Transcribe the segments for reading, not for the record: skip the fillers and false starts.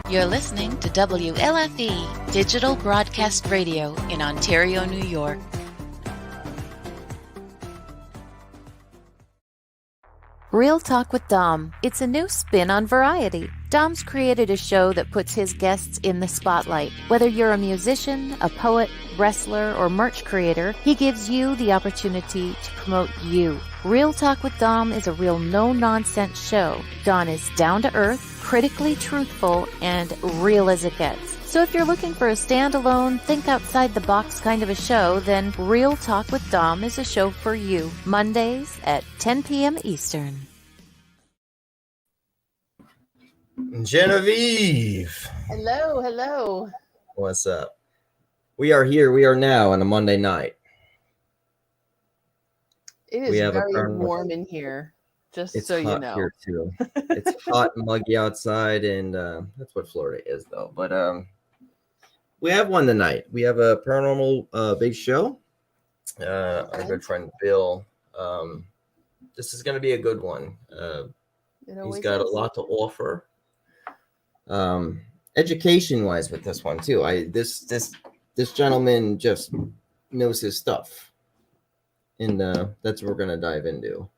You're listening to WLFE Digital Broadcast Radio in Ontario, New York. Real Talk with Dom. It's a new spin on variety. Dom's created a show that puts his guests in the spotlight. Whether you're a musician, a poet, wrestler, or merch creator, he gives you the opportunity to promote you. Real Talk with Dom is a real no-nonsense show. Don is down-to-earth, critically truthful, and real as it gets. So if you're looking for a standalone, think-outside-the-box kind of a show, then Real Talk with Dom is a show for you. Mondays at 10 p.m. Eastern. Genevieve. Hello, hello. What's up? We are here. We are now on a Monday night. It is very warm in here, just it's so you hot know. Here too. It's hot and muggy outside, and that's what Florida is, though. But we have one tonight. We have a paranormal big show. Our good friend Bill. This is going to be a good one. He's got a lot to offer. Education-wise with this one too. This gentleman just knows his stuff, and that's what we're going to dive into.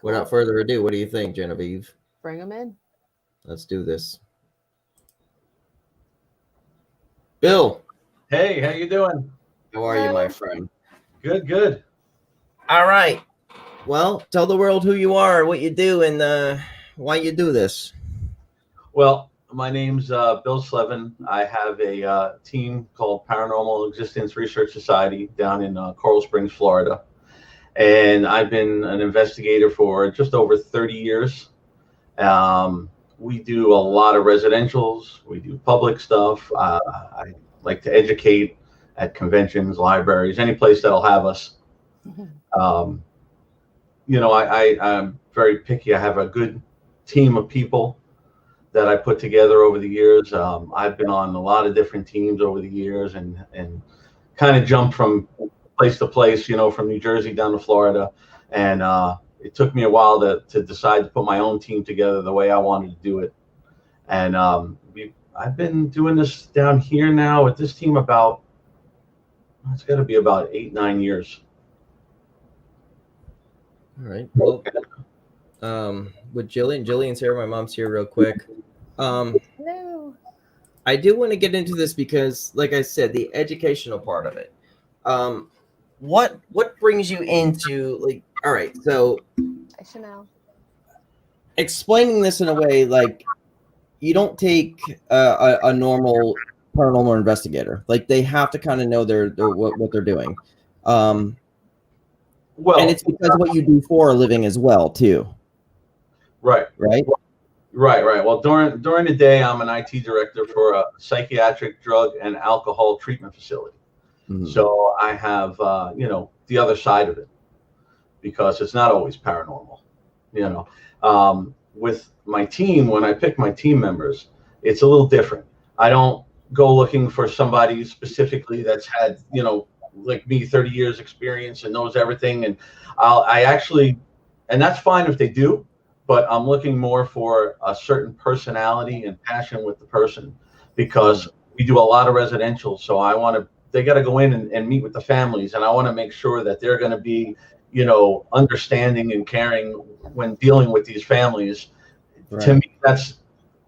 Without further ado, what do you think, Genevieve? Bring him in. Let's do this. Bill. Hey, how you doing? How are you, my friend? Good, good. All right. Well, tell the world who you are, what you do, and why you do this. Well, my name's Bill Slevin. I have a team called Paranormal Existence Research Society down in Coral Springs, Florida. And I've been an investigator for just over 30 years. We do a lot of residentials. We do public stuff. I like to educate at conventions, libraries, any place that'll have us. I'm very picky. I have a good team of people that I put together over the years. I've been on a lot of different teams over the years and kind of jumped from place to place, from New Jersey down to Florida. And it took me a while to decide to put my own team together the way I wanted to do it. And I've been doing this down here now with this team it's got to be about 8-9 years. All right. Well, with Jillian's here. My mom's here real quick. Hello. I do want to get into this because, like I said, the educational part of it. What brings you into all right, so explaining this in a way like you don't take a normal paranormal investigator. Like they have to kind of know what they're doing. And it's because of what you do for a living as well, too. Right. Right. Well, during the day, I'm an IT director for a psychiatric drug and alcohol treatment facility. Mm-hmm. So I have, the other side of it because it's not always paranormal, with my team, when I pick my team members, it's a little different. I don't go looking for somebody specifically that's had, like me, 30 years experience and knows everything. And and that's fine if they do, but I'm looking more for a certain personality and passion with the person because we do a lot of residential. So they got to go in and meet with the families. And I want to make sure that they're going to be, understanding and caring when dealing with these families. Right. To me,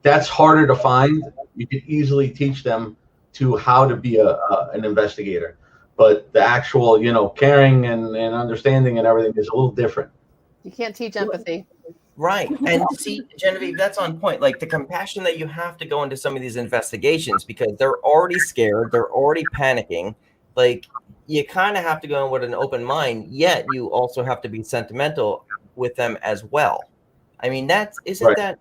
that's harder to find. You could easily teach them to how to be an investigator. But the actual, caring and understanding and everything is a little different. You can't teach empathy. Right. And see, Genevieve, that's on point. Like the compassion that you have to go into some of these investigations because they're already scared. They're already panicking. Like you kind of have to go in with an open mind, yet you also have to be sentimental with them as well. I mean, isn't that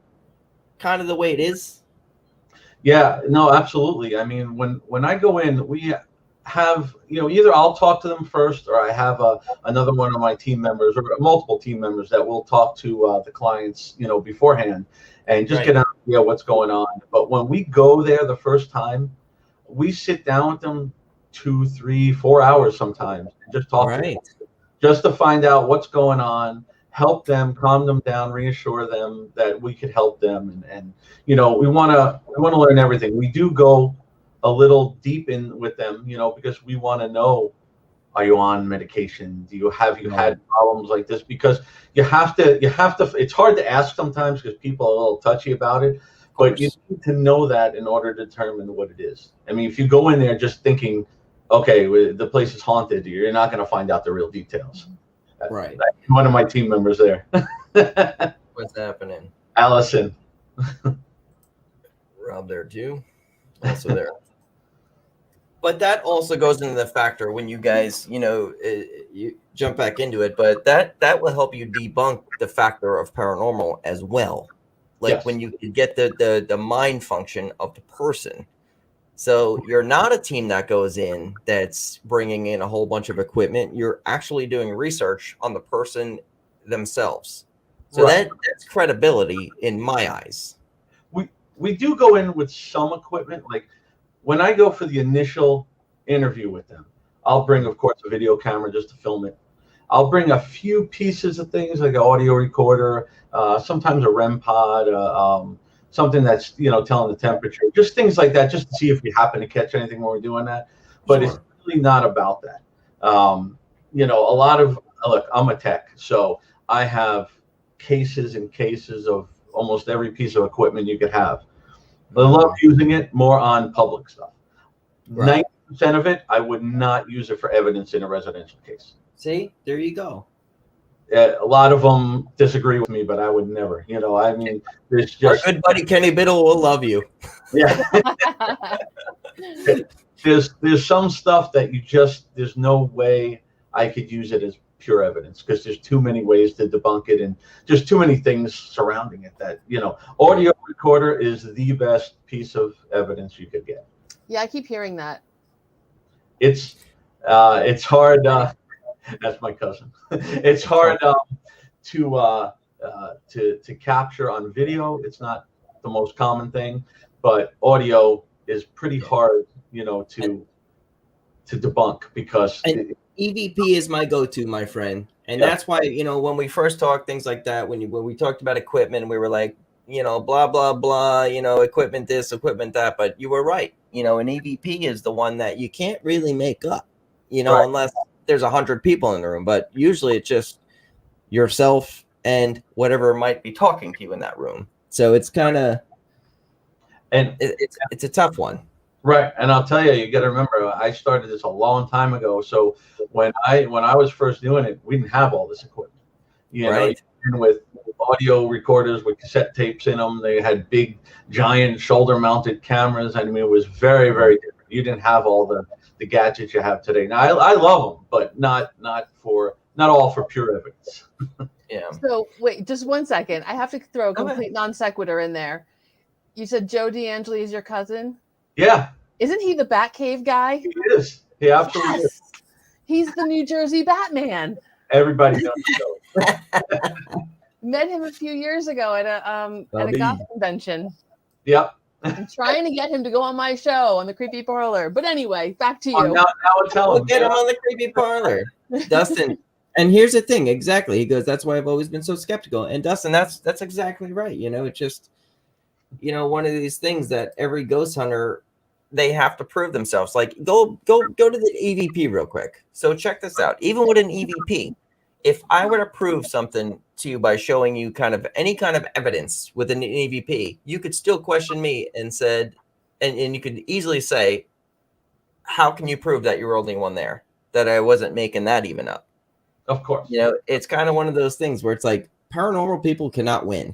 kind of the way it is? Yeah, no, absolutely. I mean, when I go in, we have, either I'll talk to them first or I have another one of my team members or multiple team members that will talk to the clients, beforehand and just get an idea what's going on. But when we go there the first time, we sit down with them 2, 3, 4 hours sometimes and just talk to them, just to find out what's going on help them, calm them down, reassure them that we could help them, and we want to learn everything. We do go a little deep in with them, because we want to know, are you on medication? Have you had problems like this? Because you have to. It's hard to ask sometimes because people are a little touchy about it, but you need to know that in order to determine what it is. I mean, if you go in there just thinking, okay, the place is haunted, you're not going to find out the real details. Right. One of my team members there. What's happening? Allison. Rob there too. Also there. But that also goes into the factor when you guys, you jump back into it, but that will help you debunk the factor of paranormal as well. Like Yes. when you get the mind function of the person. So you're not a team that goes in that's bringing in a whole bunch of equipment. You're actually doing research on the person themselves. So Right. that's credibility in my eyes. We do go in with some equipment. Like when I go for the initial interview with them, I'll bring, of course, a video camera just to film it. I'll bring a few pieces of things like an audio recorder, sometimes a REM pod, something that's telling the temperature, just things like that, just to see if we happen to catch anything when we're doing that. But It's really not about that. A lot of look, I'm a tech, so I have cases and cases of almost every piece of equipment you could have. I love using it more on public stuff. Right. 90% of it, I would not use it for evidence in a residential case. See, there you go. A lot of them disagree with me, but I would never. I mean, there's just our good buddy Kenny Biddle will love you. Yeah. there's some stuff that there's no way I could use it as pure evidence because there's too many ways to debunk it and just too many things surrounding it that audio recorder is the best piece of evidence you could get. Yeah, I keep hearing that. It's hard. That's my cousin. It's hard to capture on video. It's not the most common thing, but audio is pretty hard, to debunk because EVP is my go-to, my friend, and that's why when we first talked things like that, when we talked about equipment, we were like, blah blah blah, equipment this, equipment that, but you were right. An EVP is the one that you can't really make up, Right. unless there's 100 people in the room, but usually it's just yourself and whatever might be talking to you in that room. So it's kind of, and it's a tough one. Right. And I'll tell you, you got to remember, I started this a long time ago. So when I was first doing it, we didn't have all this equipment. Right. With audio recorders with cassette tapes in them, they had big, giant shoulder-mounted cameras. I mean, it was very, very different. You didn't have all the gadgets you have today. Now, I love them, but not all for pure evidence. Yeah. So wait, just 1 second. I have to throw a complete non sequitur in there. You said Joe D'Angeli is your cousin? Yeah. Isn't he the Batcave guy? He is. He absolutely is. He's the New Jersey Batman. Everybody knows Joe. Met him a few years ago at a goth convention. Yep. I'm trying to get him to go on my show on the Creepy Parlor. But anyway, back to you. Now I'll tell him. We'll get him on the Creepy Parlor. Dustin. And here's the thing. Exactly. He goes, that's why I've always been so skeptical. And Dustin, that's exactly right. It's just, one of these things that every ghost hunter, they have to prove themselves. Like go to the EVP real quick. So check this out. Even with an EVP, if I were to prove something to you by showing you kind of any kind of evidence with an EVP, you could still question me and said, and you could easily say, how can you prove that you're only one there? That I wasn't making that even up. Of course. It's kind of one of those things where it's like paranormal people cannot win.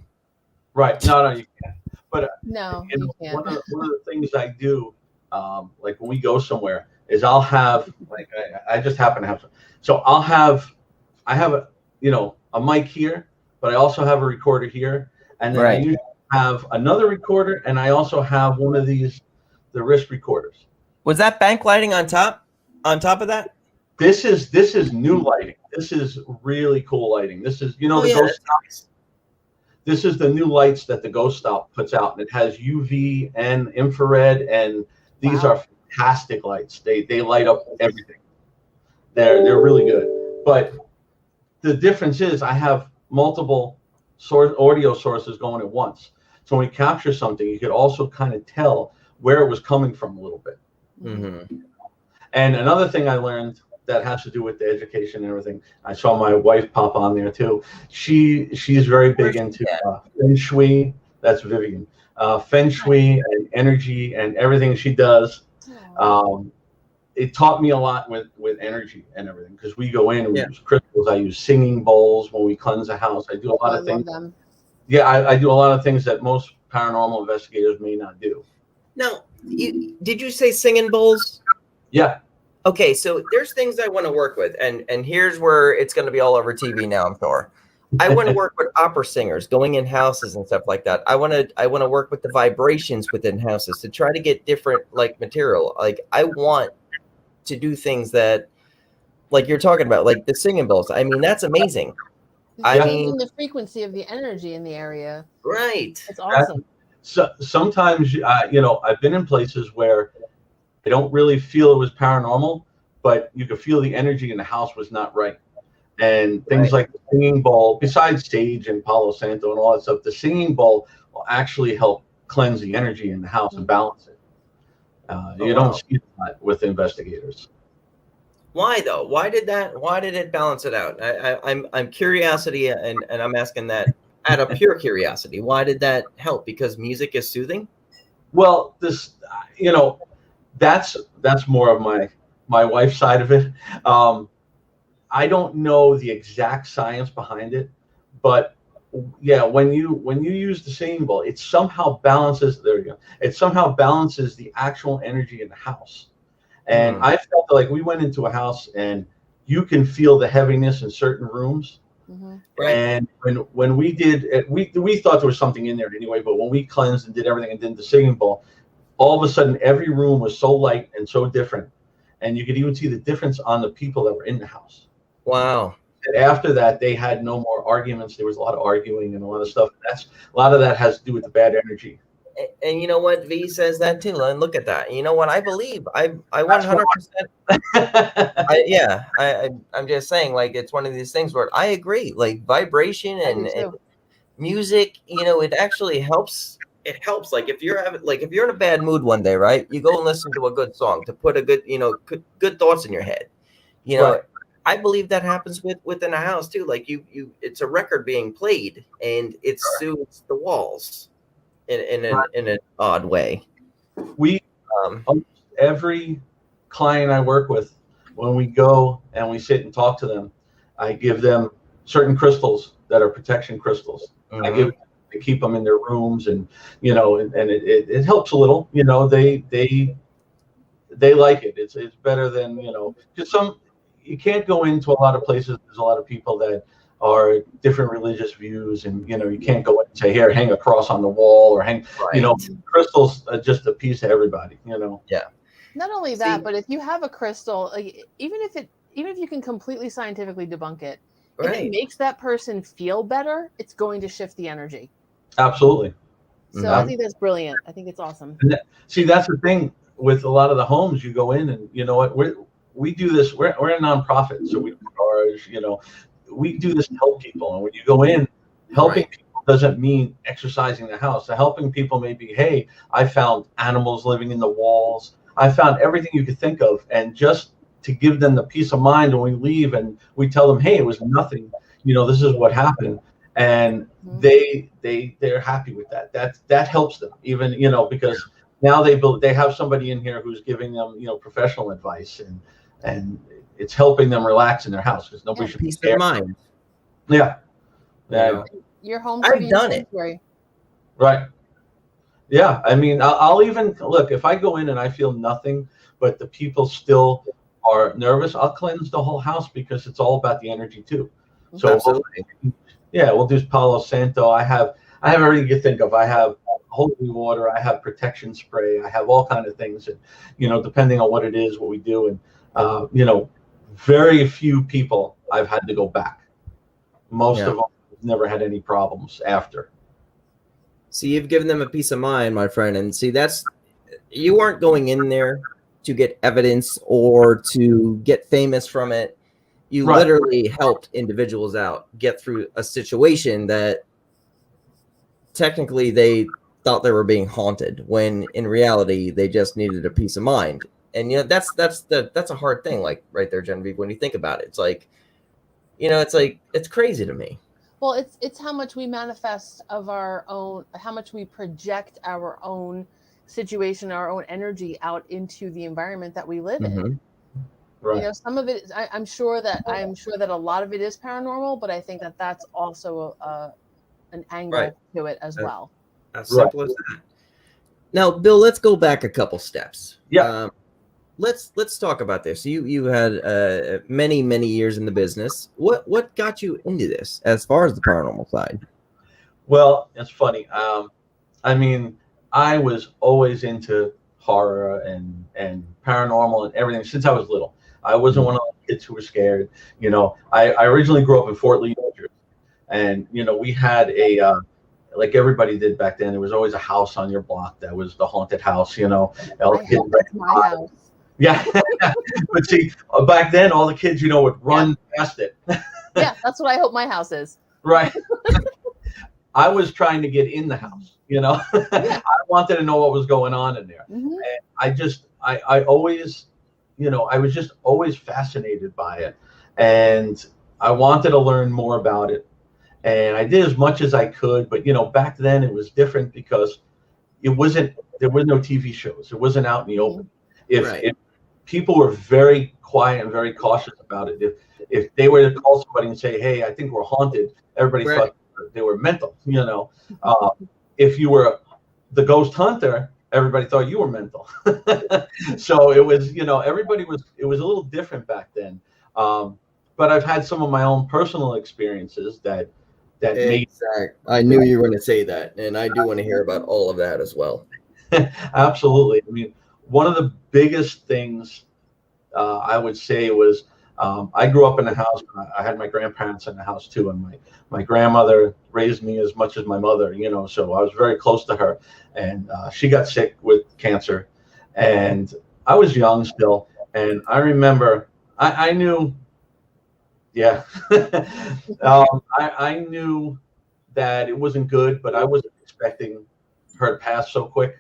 Right. No, you can't. But no, you can't. One of the things I do, like when we go somewhere, is I'll have like I just happen to have some. So I have a mic here, but I also have a recorder here, and then I usually have another recorder, and I also have one of the wrist recorders. Was that bank lighting on top of that? This is new lighting. This is really cool lighting. This is Ghost Stop. This is the new lights that the Ghost Stop puts out, and it has UV and infrared, and these are fantastic lights. They light up everything. They're really good. But the difference is I have multiple audio sources going at once. So when we capture something, you could also kind of tell where it was coming from a little bit. Mm-hmm. And another thing I learned that has to do with the education and everything, I saw my wife pop on there too. She's very big into Feng Shui. That's Vivian. Feng Shui and energy and everything she does. It taught me a lot with energy and everything, because we go in and we use crystals. I use singing bowls when we cleanse a house. I do a lot of things. Yeah, I do a lot of things that most paranormal investigators may not do. Now, did you say singing bowls? Yeah. Okay, so there's things I want to work with, and here's where it's going to be all over TV now, I'm sure. I want to work with opera singers going in houses and stuff like that. I want to work with the vibrations within houses to try to get different like material. Like I want to do things that, like you're talking about, like the singing bowls. I mean, that's amazing. I mean, the frequency of the energy in the area. Right. It's awesome. So sometimes, I've been in places where I don't really feel it was paranormal, but you could feel the energy in the house was not right. And things like the singing bowl, besides sage and Palo Santo and all that stuff, the singing bowl will actually help cleanse the energy in the house and balance it. You don't see that with investigators. Why though? Why did it balance it out? I'm curiosity, and I'm asking that out of pure curiosity. Why did that help? Because music is soothing? Well, this, that's more of my wife's side of it. I don't know the exact science behind it, but yeah, when you use the singing bowl, it somehow balances. There we go. It somehow balances the actual energy in the house. And I felt like we went into a house and you can feel the heaviness in certain rooms. Mm-hmm. Right. And when we did it, we thought there was something in there anyway, but when we cleansed and did everything and did the singing bowl, all of a sudden every room was so light and so different. And you could even see the difference on the people that were in the house. Wow. And after that, they had no more arguments. There was a lot of arguing and a lot of stuff. A lot of that has to do with the bad energy. And you know what? V says that too. And look at that. You know what? I believe. I 100%. I'm just saying, like, it's one of these things where I agree. Like vibration and music, it actually helps. It helps. Like if you're in a bad mood one day, right? You go and listen to a good song to put a good, good thoughts in your head. Right. I believe that happens within a house too. Like it's a record being played and it soothes the walls in an odd way. We every client I work with, when we go and we sit and talk to them, I give them certain crystals that are protection crystals. Mm-hmm. I give them to keep them in their rooms, and and it helps a little. They like it. It's better than because you can't go into a lot of places. There's a lot of people that are different religious views, and you can't go and say, here, hang a cross on the wall or hang. Right. Crystals are just a piece of everybody. Yeah. Not only that, but if you have a crystal, like even if you can completely scientifically debunk it, if it makes that person feel better, it's going to shift the energy. Absolutely. So I think that's brilliant. I think it's awesome. See, that's the thing with a lot of the homes. You go in, and you know what we do this. We're a nonprofit, so we charge. We do this to help people, and when you go in, helping people doesn't mean exercising the house. So helping people may be, hey, I found animals living in the walls. I found everything you could think of, and just to give them the peace of mind when we leave, and we tell them, hey, it was nothing. This is what happened, and they're happy with that. That helps them, even because now they have somebody in here who's giving them professional advice, and it's helping them relax in their house, because nobody should be peace of mind. Yeah. Your home. I've done it. Right. Yeah. I mean, I'll even look if I go in and I feel nothing, but the people still are nervous. I'll cleanse the whole house, because it's all about the energy too. So we'll do Palo Santo. I have everything you think of. I have holy water. I have protection spray. I have all kinds of things, and depending on what it is, what we do, and very few people I've had to go back. Most of them never had any problems after. So you've given them a peace of mind, my friend. And see, you aren't going in there to get evidence or to get famous from it. You literally helped individuals out get through a situation that technically they thought they were being haunted, when in reality they just needed a peace of mind. And that's a hard thing, like right there, Genevieve, when you think about it. It's like, it's crazy to me. Well, it's how much we manifest of our own, how much we project our own situation, our own energy out into the environment that we live in. Right. Some of it, I'm sure that a lot of it is paranormal, but I think that that's also an angle to it as well. As simple as that. Now, Bill, let's go back a couple steps. Yeah. Let's talk about this. You had many years in the business. What got you into this as far as the paranormal side? Well, it's funny. I mean, I was always into horror and paranormal and everything since I was little. I wasn't one of the kids who were scared. I originally grew up in Fort Lee, New Jersey, and we had a like everybody did back then. There was always a house on your block that was the haunted house. That's my house. Yeah, but see, back then all the kids, would run past it. Yeah, that's what I hope my house is. Right. I was trying to get in the house. I wanted to know what was going on in there. Mm-hmm. And I always, I was just always fascinated by it, and I wanted to learn more about it. And I did as much as I could, but back then it was different because there was no TV shows. It wasn't out in the open. If people were very quiet and very cautious about it, if they were to call somebody and say, "Hey, I think we're haunted," everybody thought they were mental. If you were the ghost hunter, everybody thought you were mental. So it was, it was a little different back then. But I've had some of my own personal experiences that I knew you were going to say that, and I do want to hear about all of that as well. Absolutely. I mean, one of the biggest things I would say was I grew up in a house. I had my grandparents in the house too, and my grandmother raised me as much as my mother. So I was very close to her, and she got sick with cancer, and I was young still, and I remember I knew. Yeah. I knew that it wasn't good, but I wasn't expecting her to pass so quick.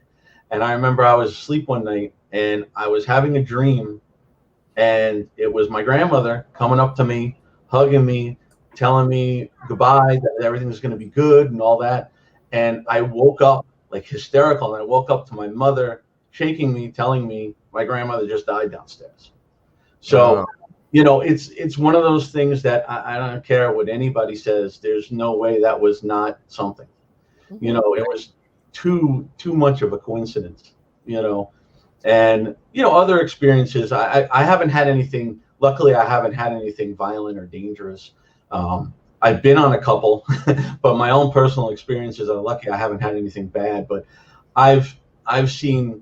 And I remember I was asleep one night and I was having a dream, and it was my grandmother coming up to me, hugging me, telling me goodbye, that everything was going to be good and all that. And I woke up like hysterical, and I woke up to my mother shaking me, telling me my grandmother just died downstairs. So, it's one of those things that I don't care what anybody says. There's no way that was not something. It was too much of a coincidence. And other experiences. I haven't had anything. Luckily, I haven't had anything violent or dangerous. I've been on a couple, but my own personal experiences are lucky. I haven't had anything bad. But I've seen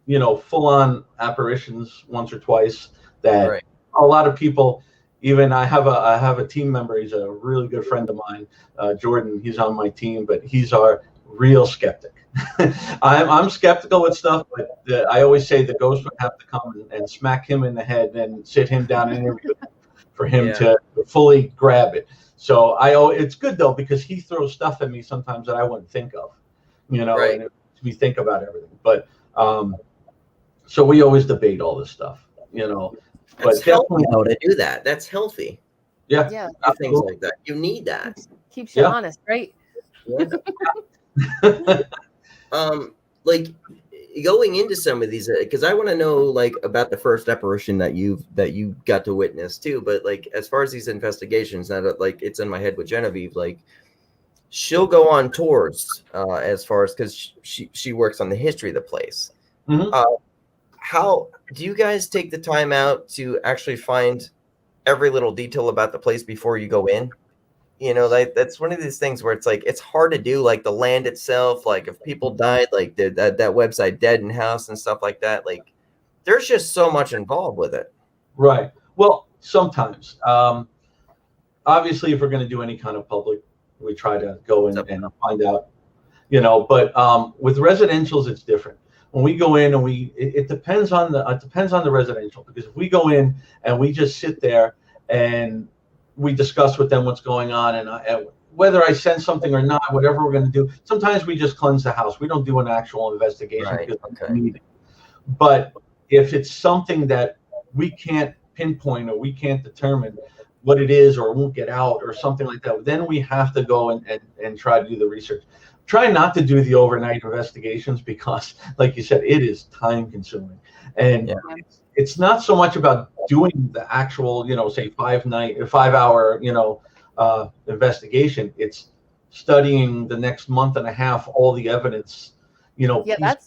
full on apparitions once or twice that. A lot of people, even I have a team member. He's a really good friend of mine, Jordan. He's on my team, but he's our real skeptic. I'm skeptical with stuff, but I always say the ghost would have to come and smack him in the head and sit him down and interview him for him to fully grab it. So it's good though, because he throws stuff at me sometimes that I wouldn't think of, and it makes me think about everything. But so we always debate all this stuff, It's healthy though to do that. That's healthy. Yeah. Things like that. You need that. Keeps you honest, right? Yeah. Like going into some of these, because I want to know like about the first apparition that you got to witness too. But like as far as these investigations, now that like it's in my head with Genevieve, like she'll go on tours as far as because she works on the history of the place. Mm-hmm. How do you guys take the time out to actually find every little detail about the place before you go in? Like that's one of these things where it's like it's hard to do, like the land itself, like if people died, like that website Dead in House and stuff like that. Like there's just so much involved with it. Right. Well, sometimes. Obviously, if we're going to do any kind of public, we try to go in and find out. But with residentials, it's different. When we go in and it depends on the residential, because if we go in and we just sit there and we discuss with them what's going on, and whether I sense something or not, whatever we're going to do. Sometimes we just cleanse the house. We don't do an actual investigation because we need it. But if it's something that we can't pinpoint or we can't determine what it is or won't get out or something like that, then we have to go and try to do the research. Try not to do the overnight investigations because, like you said, it is time consuming. And it's not so much about doing the actual, say 5 hour, investigation. It's studying the next month and a half, all the evidence, Yeah, that's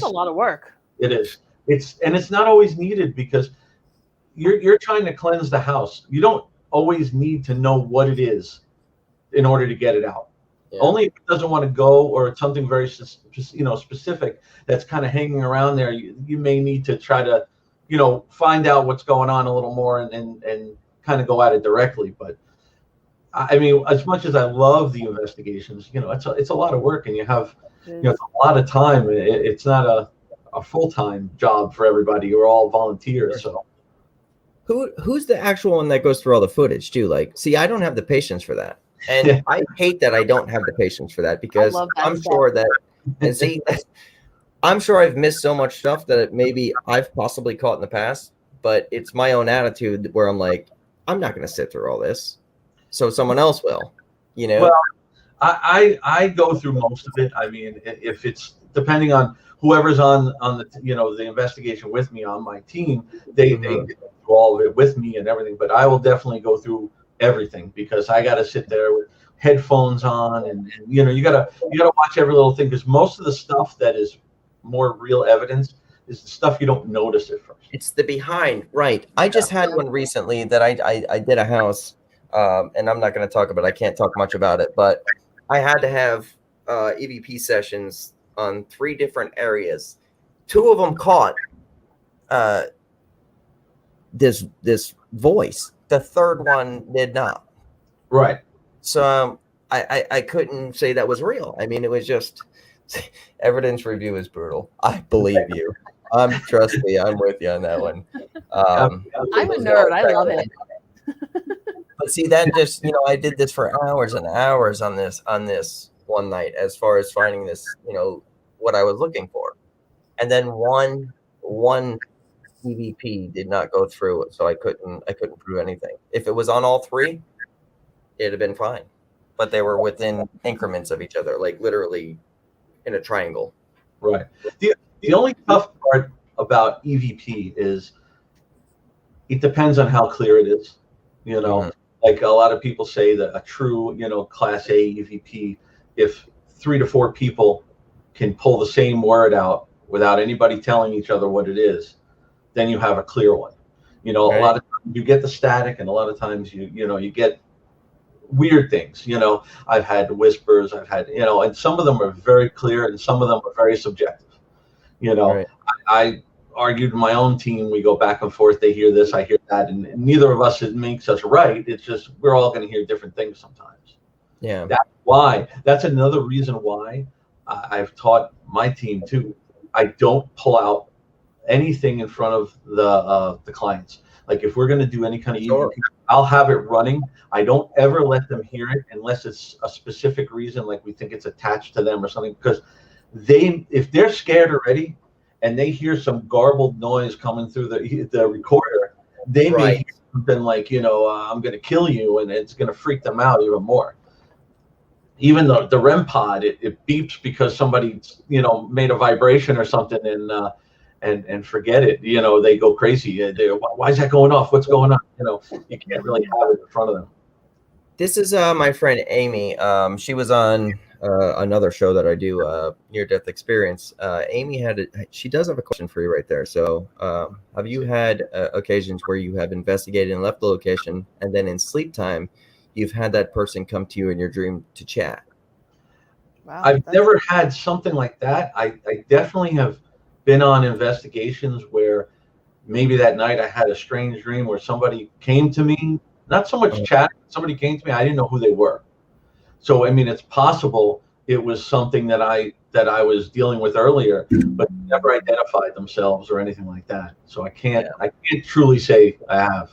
a lot of work. It is. It's not always needed because you're trying to cleanse the house. You don't always need to know what it is in order to get it out. Yeah. Only if it doesn't want to go, or it's something very specific that's kind of hanging around there. You may need to try to, find out what's going on a little more and kind of go at it directly. But I mean, as much as I love the investigations, it's a lot of work, and you have it's a lot of time. It's not a full-time job for everybody. We're all volunteers. So who's the actual one that goes through all the footage too? Like, see, I don't have the patience for that. And I hate that I don't have the patience for that, because I'm sure that, and see, I'm sure I've missed so much stuff that maybe I've possibly caught in the past, but it's my own attitude where I'm like, I'm not going to sit through all this. So someone else will, Well, I go through most of it. I mean, if it's depending on whoever's on the, the investigation with me on my team, they go through all of it with me and everything, but I will definitely go through everything because I got to sit there with headphones on and you got to watch every little thing, because most of the stuff that is more real evidence is the stuff you don't notice at first. It's the behind, right? I just had one recently that I did a house, and I'm not going to talk about it. I can't talk much about it, but I had to have EVP sessions on 3 different areas. 2 of them caught this voice. The 3rd one did not. Right. So I couldn't say that was real. I mean, it was just evidence review is brutal. I believe you. Trust me, I'm with you on that one. I'm a nerd. I love it. But see, that just, I did this for hours and hours on this one night, as far as finding this, what I was looking for. And then one EVP did not go through it, so I couldn't prove anything. If it was on all 3, it'd have been fine. But they were within increments of each other, like literally in a triangle. Right. The only tough part about EVP is it depends on how clear it is. Like a lot of people say that a true, Class A EVP, if 3 to 4 people can pull the same word out without anybody telling each other what it is, then you have a clear one. Right. A lot of times you get the static, and a lot of times you get weird things. I've had whispers, I've had, and some of them are very clear and some of them are very subjective. Right. I argued with my own team. We go back and forth. They hear this, I hear that, and neither of us, it makes us right. It's just we're all going to hear different things sometimes. Yeah. That's another reason why I've taught my team too. I don't pull out anything in front of the clients. Like if we're going to do any kind of EVP, I'll have it running. I don't ever let them hear it unless it's a specific reason, like we think it's attached to them or something, because if they're scared already and they hear some garbled noise coming through the recorder, they may hear something like, I'm going to kill you, and it's going to freak them out even more. Even the REM pod, it beeps because somebody, made a vibration or something, and forget it. They go crazy. Why is that going off? What's going on? You can't really have it in front of them. This is my friend Amy. She was on another show that I do, Near-Death Experience. Amy she does have a question for you right there. So have you had occasions where you have investigated and left the location, and then in sleep time, you've had that person come to you in your dream to chat? Wow, I've never had something like that. I definitely have been on investigations where maybe that night I had a strange dream where somebody came to me, not so much chat, somebody came to me, I didn't know who they were. So, I mean, it's possible it was something that I was dealing with earlier, but never identified themselves or anything like that. So I can't truly say I have.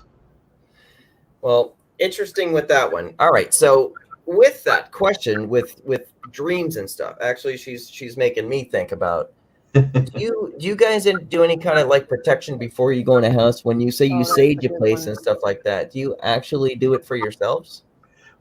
Well, interesting with that one. All right, so with that question, with dreams and stuff, actually, she's making me think about. Do you guys do any kind of like protection before you go in a house? When you say you sage your place and stuff like that, do you actually do it for yourselves?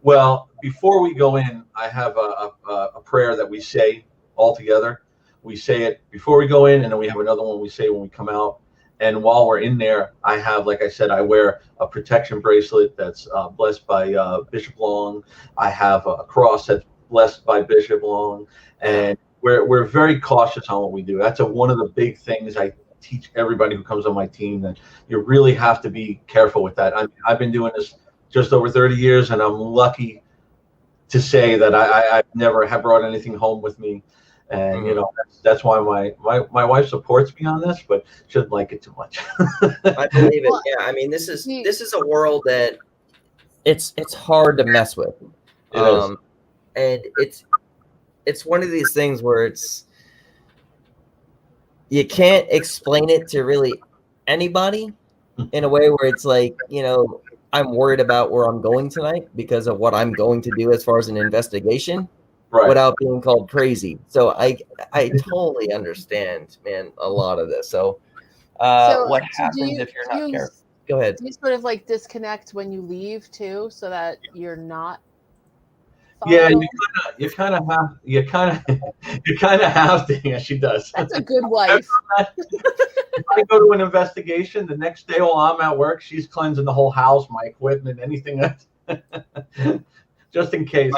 Well, before we go in, I have a prayer that we say all together. We say it before we go in, and then we have another one we say when we come out. And while we're in there, I have, like I said, I wear a protection bracelet that's blessed by Bishop Long. I have a cross that's blessed by Bishop Long, and we're very cautious on what we do. That's one of the big things I teach everybody who comes on my team, that you really have to be careful with that. I've been doing this just over 30 years, and I'm lucky to say that I never have brought anything home with me. And you know, that's why my wife supports me on this, but she doesn't like it too much. I believe it. Yeah, I mean, this is a world that it's hard to mess with. And it's one of these things where you can't explain it to really anybody in a way where it's like, you know, I'm worried about where I'm going tonight because of what I'm going to do as far as an investigation. Right. Without being called crazy. So I totally understand, man, a lot of this. So what happens if you're not careful? Go ahead. Do you sort of like disconnect when you leave too, so that you're not? Yeah, you kind of have to. Yeah, she does. That's a good wife. If I go to an investigation, the next day while I'm at work, she's cleansing the whole house, my equipment, anything else, just in case.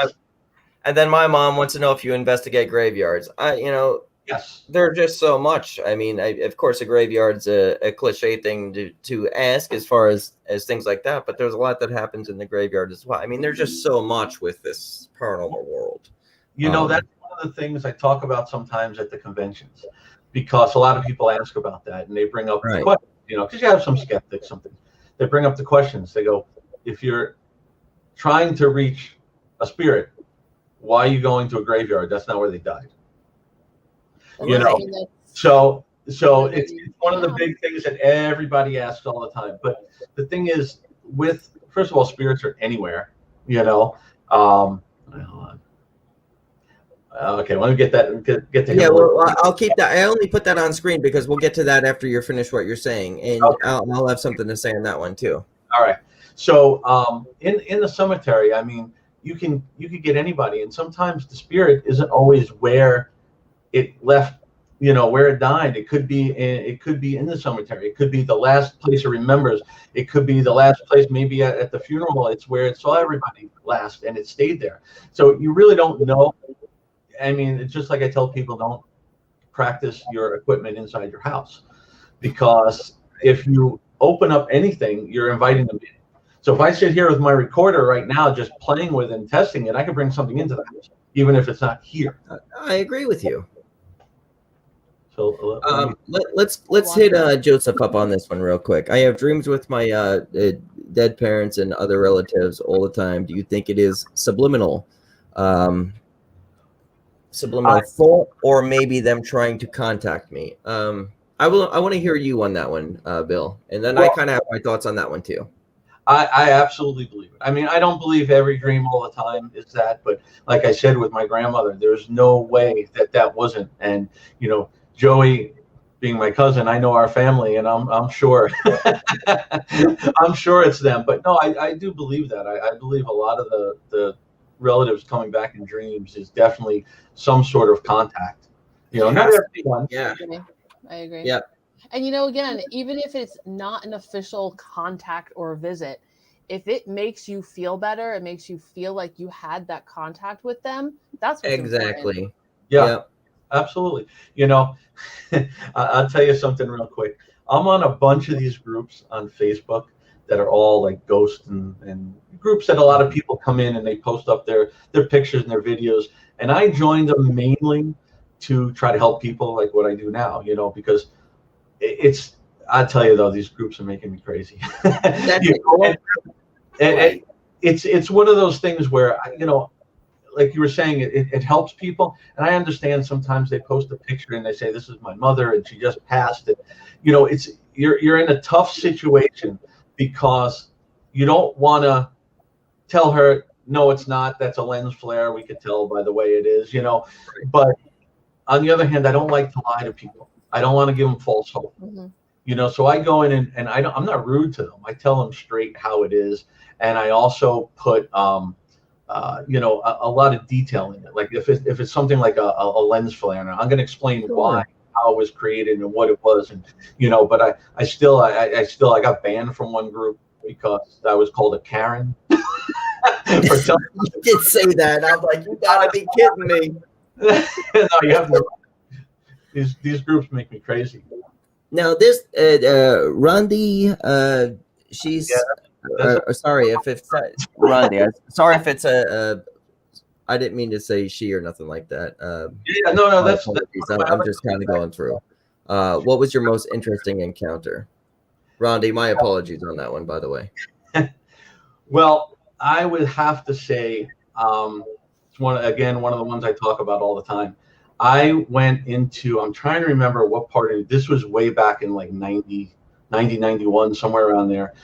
And then my mom wants to know if you investigate graveyards. Yes, they're just so much. I mean, of course, a graveyard's a cliche thing to ask as far as things like that, but there's a lot that happens in the graveyard as well. I mean, there's just so much with this paranormal world. You know, that's one of the things I talk about sometimes at the conventions, because a lot of people ask about that, and they bring up the questions, you know, because you have some skeptics, they bring up the questions. They go, if you're trying to reach a spirit, why are you going to a graveyard? That's not where they died. You know, so it's one of the big things that everybody asks all the time. But the thing is, first of all, spirits are anywhere. You know. Hold on. Okay, let me get that. Get to yeah. Well, I'll keep that. I only put that on screen because we'll get to that after you're finished what you're saying, and I'll have something to say on that one too. All right. So in the cemetery, I mean, you could get anybody, and sometimes the spirit isn't always where it left, you know, where it died. It could be in the cemetery. It could be the last place it remembers. It could be the last place, maybe at the funeral. It's where it saw everybody last, and it stayed there. So you really don't know. I mean, it's just like I tell people, don't practice your equipment inside your house, because if you open up anything, you're inviting them in. So if I sit here with my recorder right now, just playing with and testing it, I can bring something into the house, even if it's not here. I agree with you. So let's hit Joseph up on this one real quick. I have dreams with my dead parents and other relatives all the time. Do you think it is subliminal thought, or maybe them trying to contact me? I want to hear you on that one, Bill, and then I kind of have my thoughts on that one too. I absolutely believe it. I mean, I don't believe every dream all the time is that, but like I said with my grandmother, there's no way that wasn't. And you know, Joey, being my cousin, I know our family, and I'm sure I'm sure it's them. But no, I do believe that. I believe a lot of the relatives coming back in dreams is definitely some sort of contact. You know, not everyone. Yeah, I agree. Yeah. And, you know, again, even if it's not an official contact or visit, if it makes you feel better, it makes you feel like you had that contact with them, that's what's exactly important. Yeah, absolutely. You know, I'll tell you something real quick. I'm on a bunch of these groups on Facebook that are all like ghosts and groups that a lot of people come in and they post up their pictures and their videos. And I joined them mainly to try to help people like what I do now, you know, because I tell you though, these groups are making me crazy. It's one of those things where, you know, like you were saying, it helps people. And I understand sometimes they post a picture and they say, this is my mother and she just passed it. You know, you're in a tough situation because you don't want to tell her, no, it's not. That's a lens flare. We could tell by the way it is, you know. But on the other hand, I don't like to lie to people. I don't want to give them false hope. Mm-hmm. You know, so I go in and I'm not rude to them. I tell them straight how it is. And I also put, you know, a lot of detail in it. Like if it's something like a lens flare, and I'm going to explain why, how it was created and what it was. And, you know, but I still got banned from one group because I was called a Karen. You did say that. I'm like, you gotta be kidding me. No, you have no. These groups make me crazy. Now this Randy, she's sorry if it's Randy. Sorry if it's a I didn't mean to say she or nothing like that. Yeah, no, that's I'm just kind of going through. What was your most interesting encounter, Randy? My apologies on that one, by the way. Well, I would have to say, it's one of the ones I talk about all the time. I went into, I'm trying to remember what part of it, this was way back in like 90, 91, somewhere around there.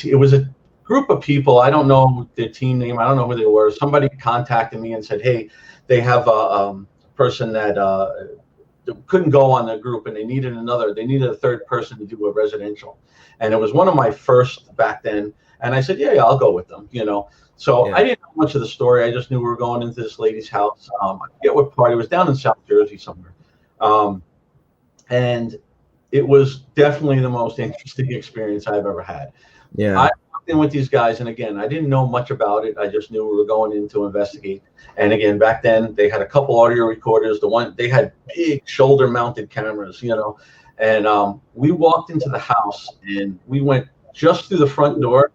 It was a group of people. I don't know their team name. I don't know who they were. Somebody contacted me and said, hey, they have a person that couldn't go on the group and they needed a third person to do a residential. And it was one of my first back then. And I said, yeah, I'll go with them, you know. So I didn't know much of the story. I just knew we were going into this lady's house. I forget what part. It was down in South Jersey somewhere. And it was definitely the most interesting experience I've ever had. Yeah. I walked in with these guys, and again, I didn't know much about it. I just knew we were going in to investigate. And again, back then, they had a couple audio recorders. They had big shoulder-mounted cameras, you know. And we walked into the house, and we went just through the front door,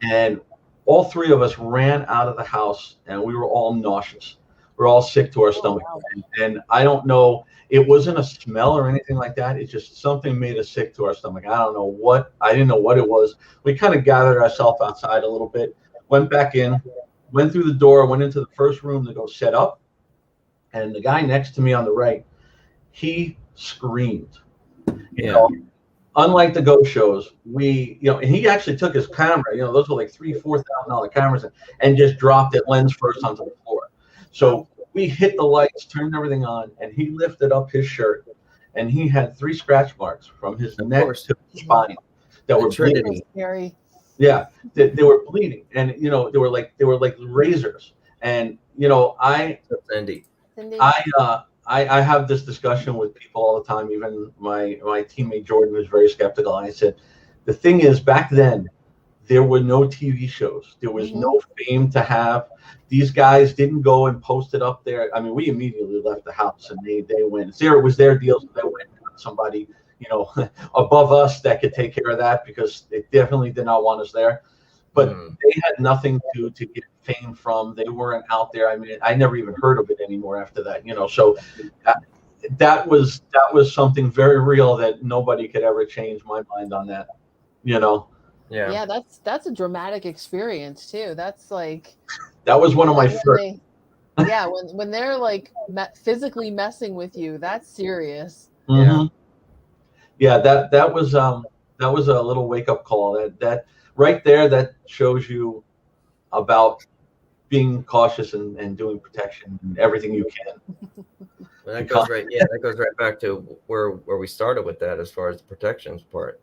and all three of us ran out of the house, and we were all nauseous. We're all sick to our stomach. Wow. And I don't know, it wasn't a smell or anything like that. It's just something made us sick to our stomach. I didn't know what it was. We kind of gathered ourselves outside a little bit, went back in, went through the door, went into the first room to go set up. And the guy next to me on the right, he screamed. You know, unlike the ghost shows, and he actually took his camera, those were like $3,000-$4,000 cameras, and just dropped it lens first onto the floor. So we hit the lights, turned everything on, and he lifted up his shirt, and he had 3 scratch marks from his neck to his spine that were bleeding. Scary. Yeah, they were bleeding, and they were like razors. And Cindy. I have this discussion with people all the time. Even my teammate Jordan was very skeptical. And I said, the thing is, back then, there were no TV shows. There was no fame to have. These guys didn't go and post it up there. I mean, we immediately left the house, and they went. It was their deal. So they went with somebody, above us that could take care of that, because they definitely did not want us there. But they had nothing to get fame from. They weren't out there. I mean, I never even heard of it anymore after that. So that was something very real that nobody could ever change my mind on that. Yeah, that's a dramatic experience too. That's like, that was one of my first. When they're like physically messing with you, that's serious. Mm-hmm. Yeah, that was a little wake up call. That right there, that shows you about being cautious and doing protection and everything you can. Well, that goes right. Yeah, that goes right back to where we started with that, as far as the protections part.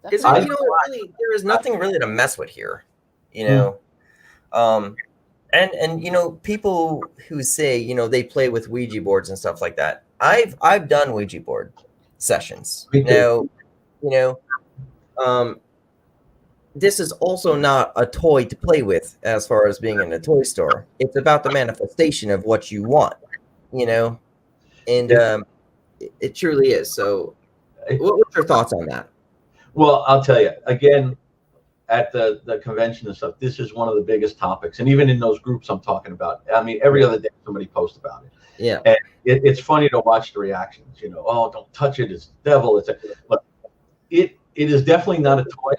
Because really, there is nothing really to mess with here, and people who say they play with Ouija boards and stuff like that. I've done Ouija board sessions. Now, this is also not a toy to play with as far as being in a toy store. It's about the manifestation of what you want, and it truly is. So what's your thoughts on that? Well, I'll tell you, again, at the convention and stuff, this is one of the biggest topics. And even in those groups I'm talking about, I mean, every other day somebody posts about it. Yeah. And it's funny to watch the reactions, oh, don't touch it, it's the devil. But it is definitely not a toy,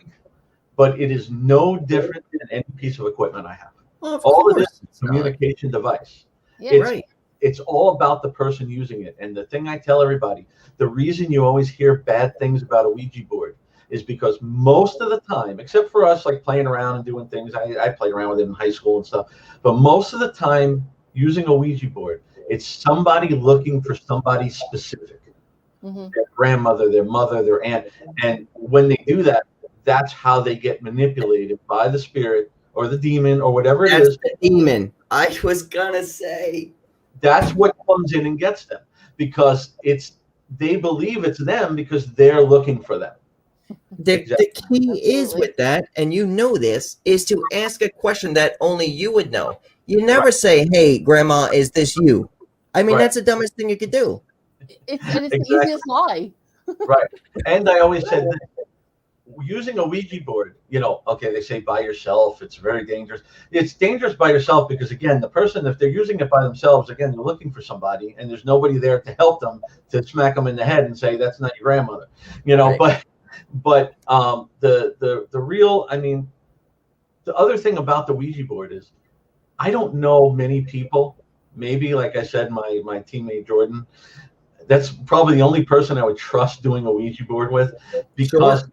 but it is no different than any piece of equipment I have. Well, all of this is a communication device. Yeah, It's all about the person using it. And the thing I tell everybody, the reason you always hear bad things about a Ouija board is because most of the time, except for us like playing around and doing things, I played around with it in high school and stuff, but most of the time using a Ouija board, it's somebody looking for somebody specific. Their grandmother, their mother, their aunt. And when they do that, that's how they get manipulated by the spirit or the demon or whatever it is. The demon. I was gonna say. That's what comes in and gets them, because they believe it's them because they're looking for them. The key is with that, and you know this, is to ask a question that only you would know. You never say, "Hey, Grandma, is this you?" I mean, that's the dumbest thing you could do. It's the easiest lie. Right. And I always said that using a Ouija board, okay, they say by yourself, it's very dangerous. It's dangerous by yourself because, again, the person, if they're using it by themselves, again, they're looking for somebody and there's nobody there to help them, to smack them in the head and say, that's not your grandmother, right. But the real, I mean, the other thing about the Ouija board is I don't know many people, maybe, like I said, my teammate Jordan, that's probably the only person I would trust doing a Ouija board with, because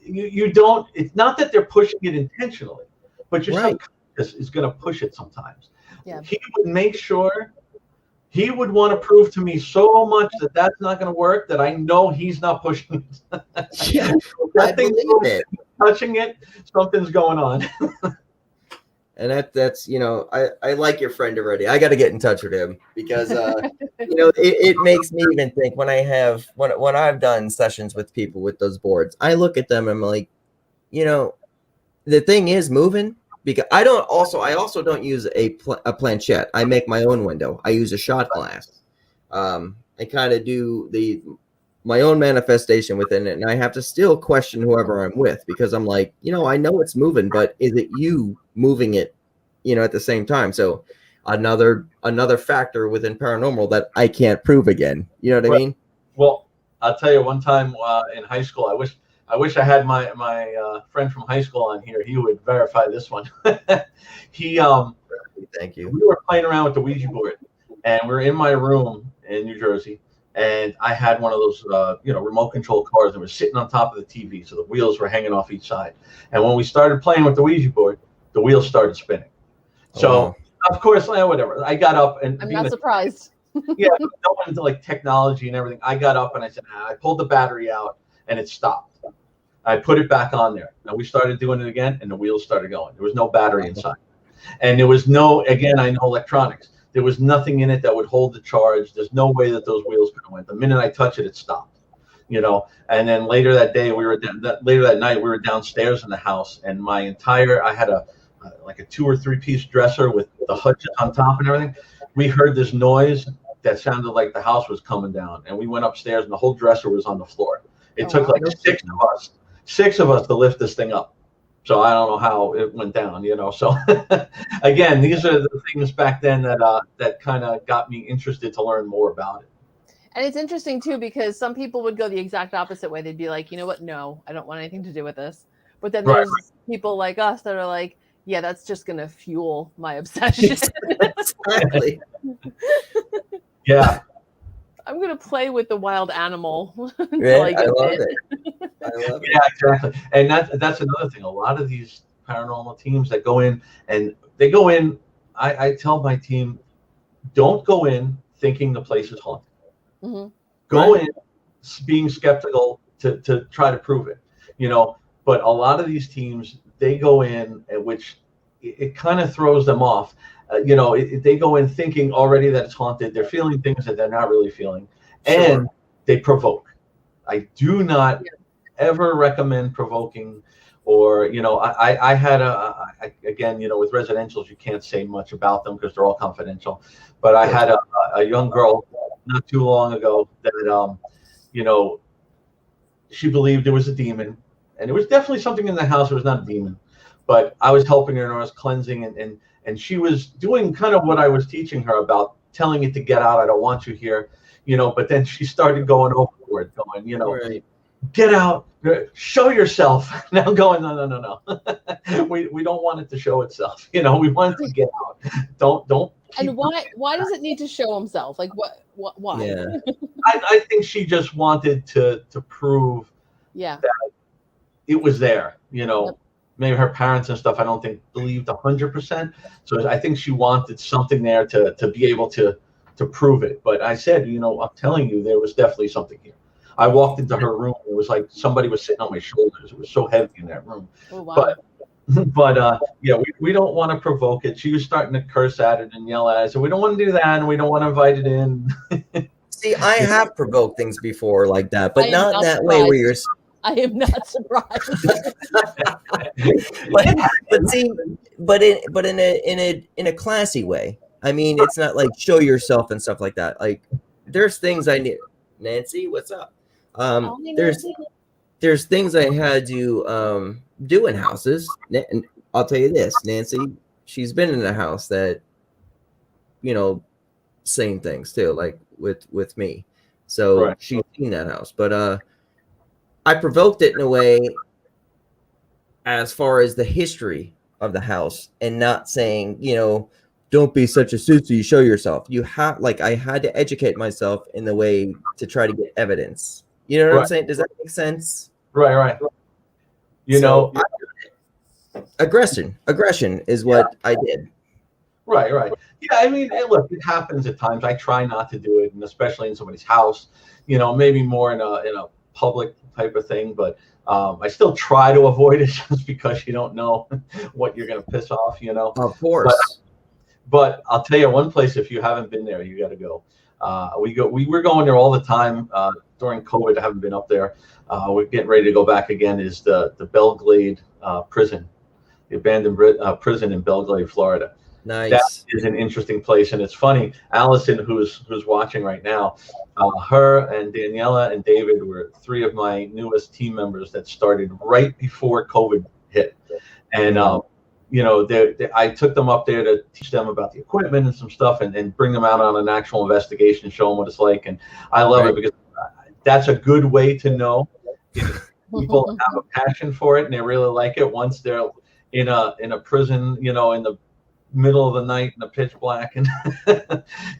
you don't, it's not that they're pushing it intentionally, but your subconscious is going to push it sometimes. Yeah. He would make sure, he would want to prove to me so much that that's not going to work, that I know he's not pushing it. Yeah, I believe it. Touching it, something's going on. And that's I like your friend already. I got to get in touch with him because it makes me even think when I've done sessions with people with those boards, I look at them and I'm like, the thing is moving, because I also don't use a planchette. I make my own window. I use a shot glass. I kind of do my own manifestation within it, and I have to still question whoever I'm with, because I'm like, I know it's moving, but is it you moving it, at the same time? So another factor within paranormal that I can't prove again. You know what I mean? Well, I'll tell you, one time in high school, I wish I had my friend from high school on here. He would verify this one. Thank you. We were playing around with the Ouija board, and we were in my room in New Jersey. And I had one of those, remote control cars that was sitting on top of the TV. So the wheels were hanging off each side. And when we started playing with the Ouija board, the wheels started spinning. So, of course, whatever. I got up and I'm not surprised. Going into like technology and everything. I got up and I said, I pulled the battery out and it stopped. I put it back on there. Now we started doing it again and the wheels started going. There was no battery inside. And there was I know electronics. There was nothing in it that would hold the charge. There's no way that those wheels could have went. The minute I touch it, it stopped. And then later that night, we were downstairs in the house, and I had a 2 or 3 piece dresser with the hutches on top and everything. We heard this noise that sounded like the house was coming down, and we went upstairs, and the whole dresser was on the floor. It took like six of us to lift this thing up. So I don't know how it went down, So again, these are the things back then that kind of got me interested to learn more about it. And it's interesting too, because some people would go the exact opposite way. They'd be like, you know what? No, I don't want anything to do with this. But then there's people like us that are like, yeah, that's just going to fuel my obsession. Exactly. Yeah. I'm going to play with the wild animal until I love it. Yeah, exactly. And that's another thing. A lot of these paranormal teams that go in, I tell my team, don't go in thinking the place is haunted. Mm-hmm. Go in being skeptical to try to prove it. But a lot of these teams, they go in, which it kind of throws them off. They go in thinking already that it's haunted. They're feeling things that they're not really feeling, and they provoke. I do not ever recommend provoking, or I had again, with residentials, you can't say much about them because they're all confidential. But I had a young girl not too long ago that she believed there was a demon, and there was definitely something in the house. It was not a demon, but I was helping her and I was cleansing, and she was doing kind of what I was teaching her about, telling it to get out. I don't want you here, but then she started going overboard, going, get out, show yourself. Now going, no. we don't want it to show itself. We want it to get out. Don't. And why does it need to show himself? Like why? Yeah. I think she just wanted to prove that it was there, maybe her parents and stuff, I don't think believed 100%. So I think she wanted something there to be able to prove it. But I said, I'm telling you, there was definitely something here. I walked into her room. It was like somebody was sitting on my shoulders. It was so heavy in that room. Oh, wow. But yeah, we don't want to provoke it. She was starting to curse at it and yell at it. So we don't want to do that, and we don't want to invite it in. See, I have provoked things before like that, but not that surprised. way where you're. I am not surprised. but in a classy way. I mean, it's not like show yourself and stuff like that. Like, there's things I need. Nancy, what's up? There's things I had to do in houses, and I'll tell you this, Nancy, she's been in a house that, same things too, like with me. So right. She's seen that house, but I provoked it in a way as far as the history of the house, and not saying, don't be such a sissy, show yourself. You have, I had to educate myself in the way to try to get evidence. You know what I'm saying? Does that make sense? Right. Aggression is what I did. Right. Yeah, I mean, look, it happens at times. I try not to do it, and especially in somebody's house, maybe more in a public type of thing, but I still try to avoid it just because you don't know what you're going to piss off, Of course. But I'll tell you one place, if you haven't been there, you got to go. We were going there all the time during COVID. I haven't been up there. We're getting ready to go back again. Is the Belglade prison, the abandoned prison in Belglade, Florida. Nice. That is an interesting place, and it's funny. Allison, who's watching right now, her and Daniela and David were three of my newest team members that started right before COVID hit, and I took them up there to teach them about the equipment and some stuff, and bring them out on an actual investigation, show them what it's like, and I love it because that's a good way to know if people have a passion for it and they really like it. Once they're in a prison, in the middle of the night in the pitch black, and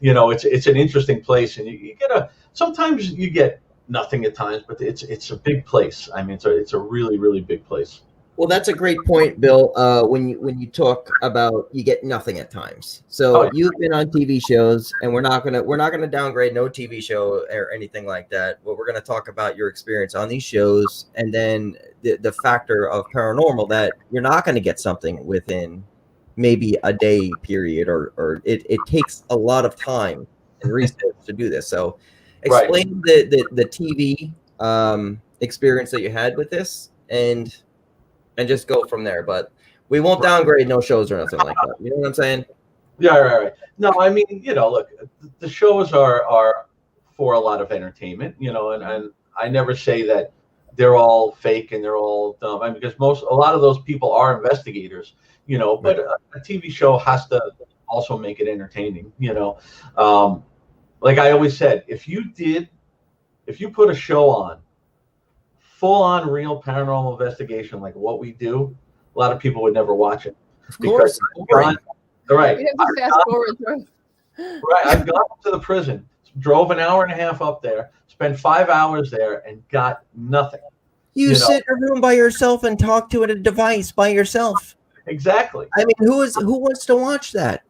it's an interesting place, and you get sometimes you get nothing at times, but it's a big place. I mean, it's a really, really big place. Well, that's a great point, Bill. When you talk about you get nothing at times. So you've been on TV shows, and we're not gonna downgrade no TV show or anything like that. But we're gonna talk about your experience on these shows, and then the factor of paranormal, that you're not gonna get something within maybe a day period, or it takes a lot of time and research to do this. So explain the TV experience that you had with this, and just go from there. But we won't downgrade no shows or nothing like that. You know what I'm saying? Yeah, right. No, I mean, look, the shows are for a lot of entertainment, and I never say that they're all fake and they're all dumb. I mean, because a lot of those people are investigators, but a TV show has to also make it entertaining, like I always said, if you put a show on, full-on real paranormal investigation like what we do, a lot of people would never watch it. Of course. Right. You have to fast forward through. Right. I've gone to the prison, drove an hour and a half up there, spent 5 hours there, and got nothing. You sit in a room by yourself and talk to a device by yourself. Exactly. I mean, who wants to watch that?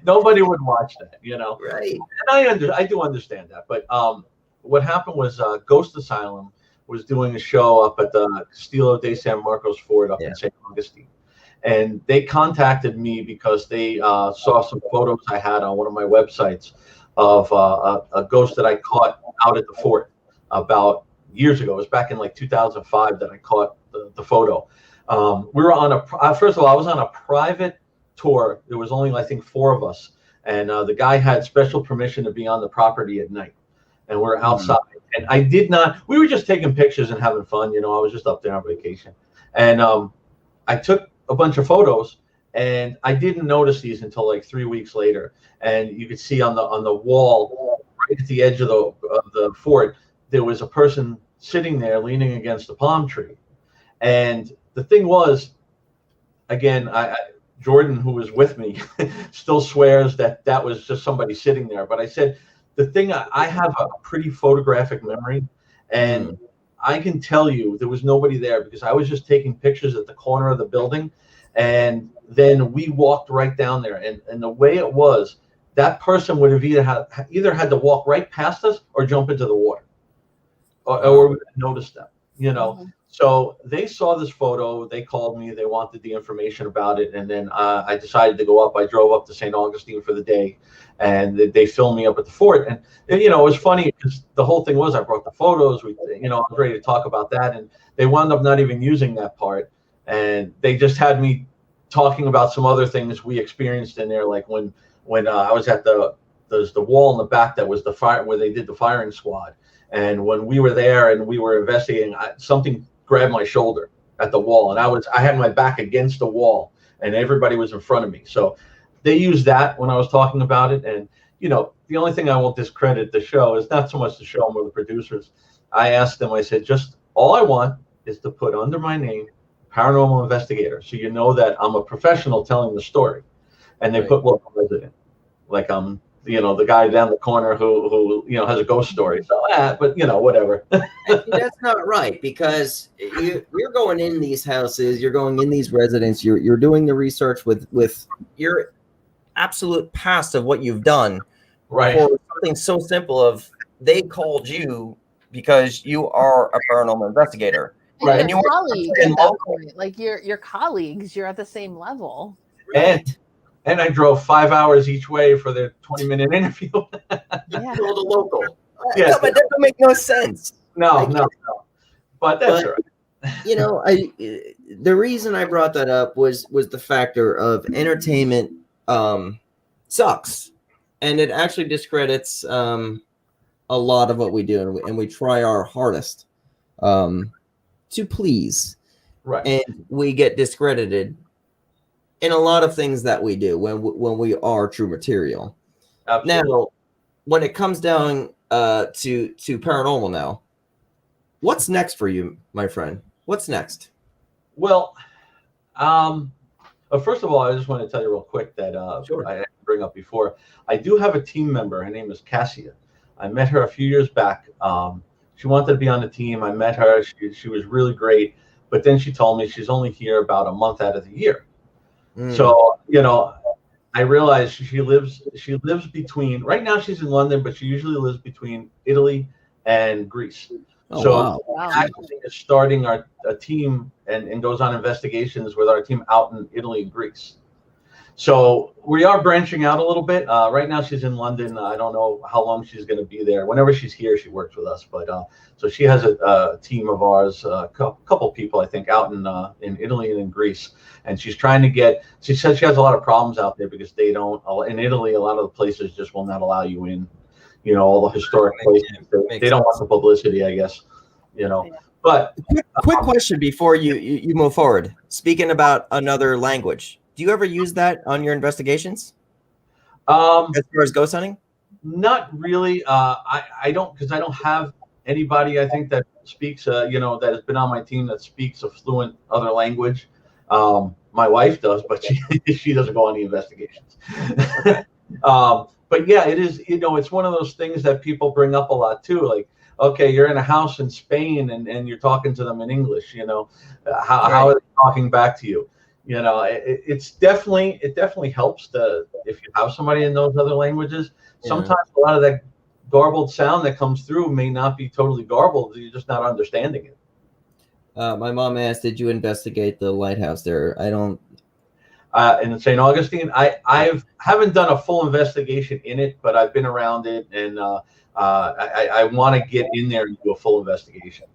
Nobody would watch that, Right. And I do understand that, but what happened was Ghost Asylum was doing a show up at the Castillo de San Marcos Fort up in St. Augustine. And they contacted me because they saw some photos I had on one of my websites of a ghost that I caught out at the fort about years ago. It was back in 2005 that I caught the photo. We were on first of all, I was on a private tour. There was only, I think, 4 of us. And the guy had special permission to be on the property at night. And we're outside, and I did not. We were just taking pictures and having fun, I was just up there on vacation, and I took a bunch of photos, and I didn't notice these until 3 weeks later. And you could see on the wall, right at the edge of the fort, there was a person sitting there leaning against a palm tree. And the thing was, again, Jordan, who was with me, still swears that was just somebody sitting there. But I said, the thing, I have a pretty photographic memory, and I can tell you there was nobody there because I was just taking pictures at the corner of the building, and then we walked right down there. And the way it was, that person would have either had to walk right past us or jump into the water, or we would have noticed them. So they saw this photo. They called me. They wanted the information about it, and then I decided to go up. I drove up to St. Augustine for the day, and they filmed me up at the fort. And it was funny because the whole thing was I brought the photos. I was ready to talk about that, and they wound up not even using that part, and they just had me talking about some other things we experienced in there, like when I was at there's the wall in the back that was the fire where they did the firing squad, and when we were there and we were investigating, something grabbed my shoulder at the wall, and I had my back against the wall, and everybody was in front of me. So they used that when I was talking about it. And the only thing I won't discredit the show is not so much the show or the producers. I asked them, I said, just all I want is to put under my name Paranormal Investigator, so you know that I'm a professional telling the story. And they put local resident, like the guy down the corner who has a ghost story. So, but whatever. That's not right, because you're going in these houses, you're going in these residents, you're doing the research with your absolute past of what you've done, right? For something so simple of they called you because you are a paranormal investigator, right? And your colleagues at that point, like your colleagues, you're at the same level, And I drove 5 hours each way for their 20-minute interview. Yeah, the local. Yeah, no, but that don't make no sense. No. But that's all right. The reason I brought that up was the factor of entertainment sucks, and it actually discredits a lot of what we do, and we try our hardest to please, right? And we get discredited in a lot of things that we do when we are true material. Absolutely. Now, when it comes down to paranormal now, what's next for you, my friend? What's next? Well, first of all, I just want to tell you real quick that sure. I had to bring up before. I do have a team member. Her name is Cassia. I met her a few years back. She wanted to be on the team. I met her. She was really great. But then she told me she's only here about a month out of the year. So, I realized she lives between, right now she's in London, but she usually lives between Italy and Greece. Wow. Actually is starting a team and goes on investigations with our team out in Italy and Greece. So we are branching out a little bit. Right now she's in London. I don't know how long she's going to be there. Whenever she's here, she works with us. But so she has a team of ours, a couple people, I think, out in Italy and in Greece. And she's trying to she says she has a lot of problems out there because they don't, in Italy, a lot of the places just will not allow you in, all the historic places. They don't want the publicity, I guess, But quick question before you move forward. Speaking about another language, do you ever use that on your investigations? As far as ghost hunting? Not really. I don't, because I don't have anybody, I think, that speaks, that has been on my team that speaks a fluent other language. My wife does, but she doesn't go on the investigations. But yeah, it is, it's one of those things that people bring up a lot too. Like, okay, you're in a house in Spain and you're talking to them in English, how are they talking back to you? It definitely helps if you have somebody in those other languages. Yeah. Sometimes a lot of that garbled sound that comes through may not be totally garbled. You're just not understanding it. My mom asked, did you investigate the lighthouse there? I don't. In St. Augustine, I haven't done a full investigation in it, but I've been around it, and I want to get in there and do a full investigation.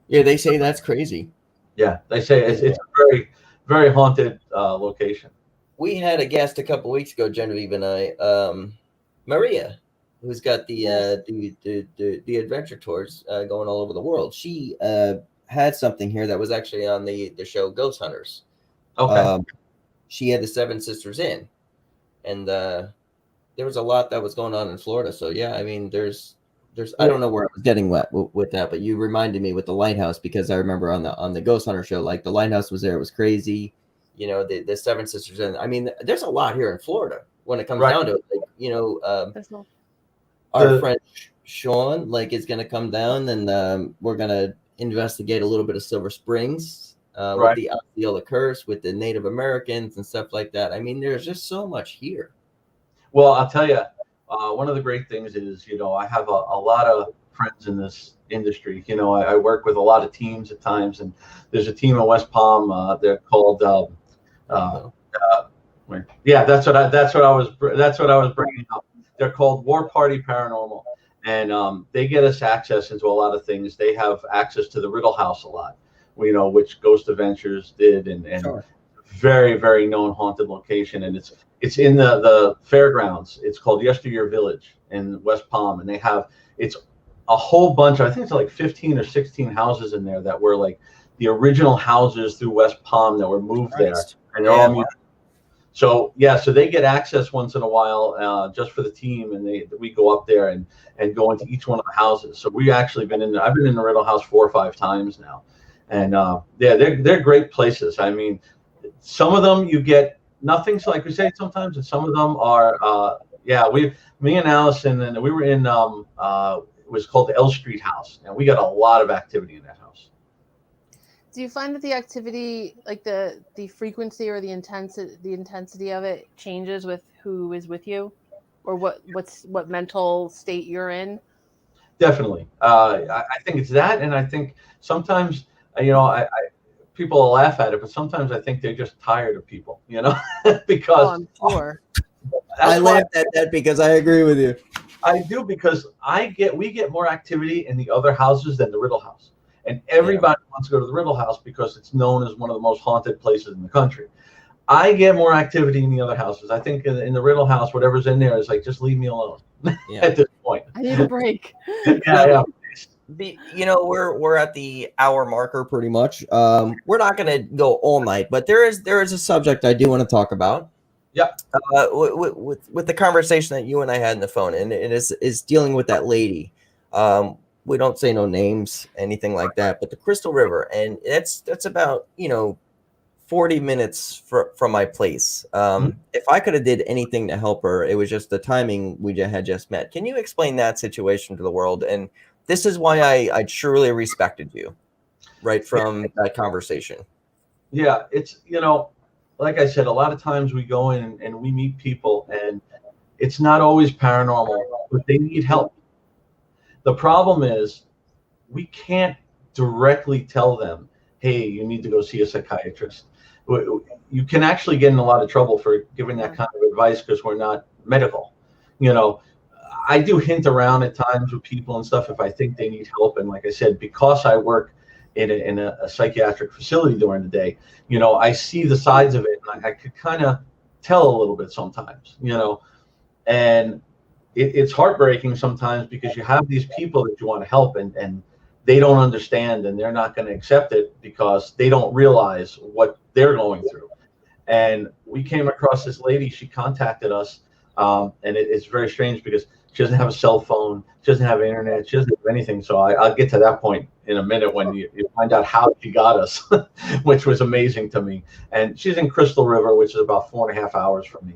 Yeah, they say that's crazy. Yeah, they say it's a very, very haunted location. We had a guest a couple weeks ago, Genevieve and I, Maria, who's got the adventure tours going all over the world. She had something here that was actually on the show Ghost Hunters. Okay. She had the Seven Sisters Inn, and there was a lot that was going on in Florida. So yeah, I mean, there's I don't know where I was getting with that, but you reminded me with the lighthouse, because I remember on the Ghost Hunter show, like the lighthouse was there, it was crazy. The Seven Sisters Inn. I mean, there's a lot here in Florida when it comes down to it. Like, our Sean, like, is going to come down, and we're going to investigate a little bit of Silver Springs with the Osceola Curse, with the Native Americans and stuff like that. I mean, there's just so much here. Well, I'll tell you, one of the great things is, I have a lot of friends in this industry. I work with a lot of teams at times, and there's a team in West Palm. They're called, that's what I was bringing up. They're called War Party Paranormal, and they get us access into a lot of things. They have access to the Riddle House a lot, which Ghost Adventures did, and sure. Very, very known haunted location, and it's in the fairgrounds. It's called Yesteryear Village in West Palm, and it's a whole bunch. I think it's like 15 or 16 houses in there that were like the original houses through West Palm that were moved there, and they're all. So they get access once in a while, just for the team, and we go up there and go into each one of the houses. So we actually I've been in the Riddle House 4 or 5 times now, and they're great places. I mean, some of them you get nothing, so like we say sometimes, and some of them are me and Allison, and we were in it was called the L Street House, and we got a lot of activity in that house. Do you find that the activity, like the frequency or the intensity of it, changes with who is with you, or what mental state you're in? Definitely. I think it's that, and I think sometimes I people will laugh at it, but sometimes I think they're just tired of people, because I'm sure. I laugh at that because I agree with you. I do, because we get more activity in the other houses than the Riddle House. And everybody wants to go to the Riddle House because it's known as one of the most haunted places in the country. I get more activity in the other houses. I think in the Riddle House, whatever's in there is like, just leave me alone at this point. I need a break. Yeah. We're at the hour marker pretty much. We're not going to go all night, but there is a subject I do want to talk about. Yeah. With the conversation that you and I had on the phone, and it is dealing with that lady. We don't say no names, anything like that, but the Crystal River, and that's about 40 minutes from my place. If I could have did anything to help her, it was just the timing we had just met. Can you explain that situation to the world? And this is why I truly respected you, right from that conversation. Yeah, it's like I said, a lot of times we go in and we meet people, and it's not always paranormal, but they need help. The problem is we can't directly tell them, hey, you need to go see a psychiatrist. You can actually get in a lot of trouble for giving that kind of advice because we're not medical. I do hint around at times with people and stuff if I think they need help. And like I said, because I work in a psychiatric facility during the day, I see the sides of it, and I could kind of tell a little bit sometimes, and it's heartbreaking sometimes because you have these people that you want to help, and they don't understand, and they're not going to accept it because they don't realize what they're going through. And we came across this lady. She contacted us, and it's very strange because she doesn't have a cell phone, she doesn't have internet, she doesn't have anything. So I'll get to that point in a minute when you find out how she got us, which was amazing to me. And she's in Crystal River, which is about 4.5 hours from me.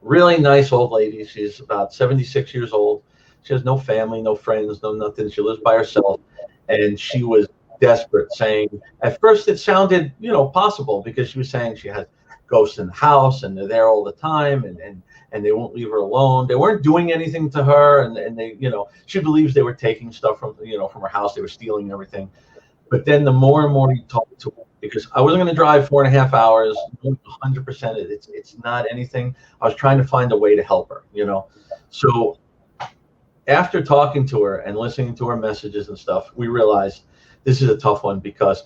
Really nice old lady. She's about 76 years old. She has no family, no friends, no nothing. She lives by herself. And she was desperate, saying, at first it sounded, possible, because she was saying she had ghosts in the house and they're there all the time, and they won't leave her alone. They weren't doing anything to her, and they, she believes they were taking stuff from her house. They were stealing everything. But then the more and more you talk to her, because I wasn't going to drive 4.5 hours, 100%. It's not anything. I was trying to find a way to help her, So after talking to her and listening to her messages and stuff, we realized this is a tough one, because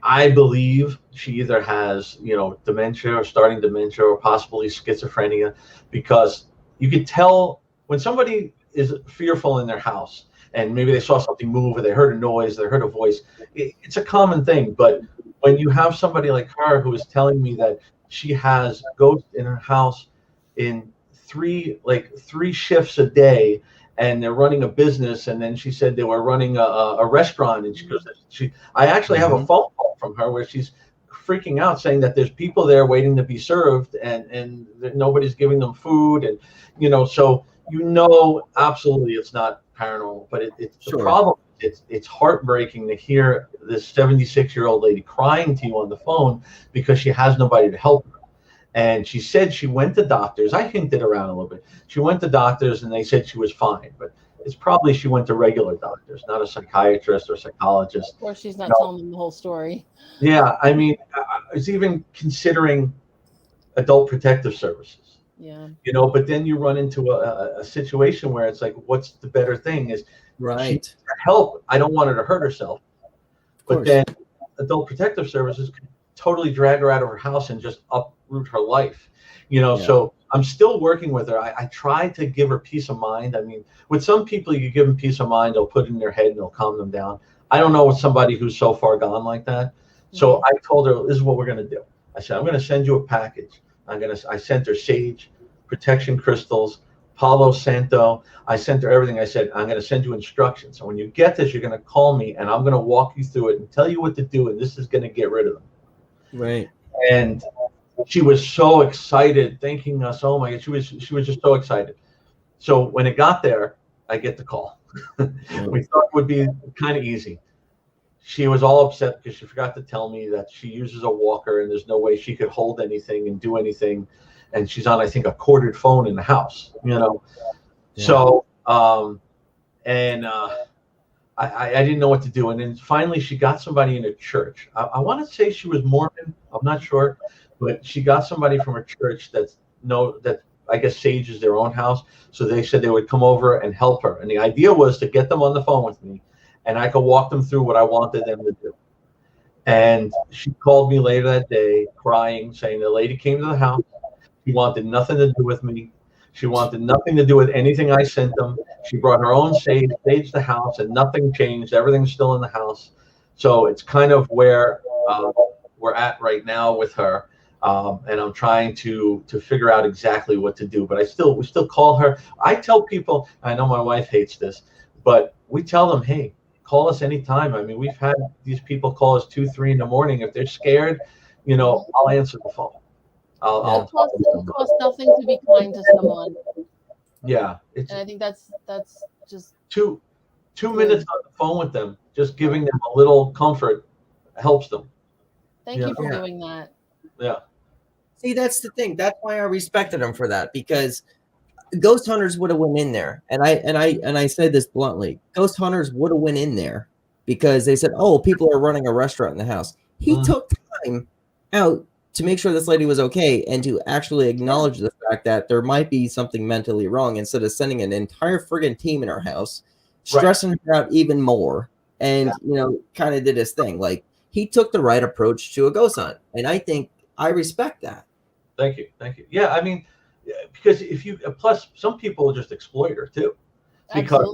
I believe she either has, dementia or starting dementia, or possibly schizophrenia, because you could tell when somebody is fearful in their house, and maybe they saw something move, or they heard a noise, they heard a voice. It's a common thing. But when you have somebody like her who is telling me that she has ghosts in her house in three shifts a day, and they're running a business, and then she said they were running a restaurant, and she goes, I actually have a phone call from her where she's freaking out, saying that there's people there waiting to be served, and nobody's giving them food, and so absolutely it's not paranormal, but it's Sure. the problem. It's heartbreaking to hear this 76-year-old lady crying to you on the phone because she has nobody to help her. And she said she went to doctors. I hinted around a little bit. She went to doctors and they said she was fine, but it's probably she went to regular doctors, not a psychiatrist or psychologist. Or she's not telling them the whole story. Yeah, I mean, I was even considering adult protective services. Yeah. But then you run into a situation where it's like, what's the better thing? Is she needs help. I don't want her to hurt herself. But then adult protective services could totally drag her out of her house and just uproot her life. So I'm still working with her. I try to give her peace of mind. I mean, with some people, you give them peace of mind, they'll put it in their head and they'll calm them down. I don't know with somebody who's so far gone like that. So I told her, this is what we're going to do. I said, I'm going to send you a package. I sent her sage, protection crystals, Palo Santo. I sent her everything. I said, I'm going to send you instructions. And when you get this, you're going to call me and I'm going to walk you through it and tell you what to do. And this is going to get rid of them. Right. And she was so excited, thanking us. Oh my God, she was just so excited. So when it got there, I get the call. We thought it would be kind of easy. She was all upset because she forgot to tell me that she uses a walker and there's no way she could hold anything and do anything. And she's on, I think, a corded phone in the house, So, I didn't know what to do. And then finally she got somebody in a church. I want to say she was Mormon. I'm not sure, but she got somebody from a church that I guess sages their own house. So they said they would come over and help her. And the idea was to get them on the phone with me and I could walk them through what I wanted them to do. And she called me later that day crying, saying the lady came to the house. She wanted nothing to do with me. She wanted nothing to do with anything I sent them. She brought her own sage, staged the house, and nothing changed. Everything's still in the house. So it's kind of where we're at right now with her. And I'm trying to figure out exactly what to do. But we still call her. I tell people, I know my wife hates this, but we tell them, hey, call us anytime. I mean, we've had these people call us 2, 3 in the morning. If they're scared, I'll answer the phone. It costs nothing to be kind to someone. Yeah, and I think that's just two minutes on the phone with them, just giving them a little comfort helps them. Thank you for doing that. Yeah. See, that's the thing. That's why I respected him for that, because ghost hunters would have went in there, and I said this bluntly. Ghost hunters would have went in there because they said, "Oh, people are running a restaurant in the house." He took time out to make sure this lady was okay and to actually acknowledge the fact that there might be something mentally wrong, instead of sending an entire friggin' team in her house, stressing her out even more, and kind of did his thing. Like, he took the right approach to a ghost hunt, and I think I respect that. Thank you. Yeah, I mean, because plus some people just exploit her too, because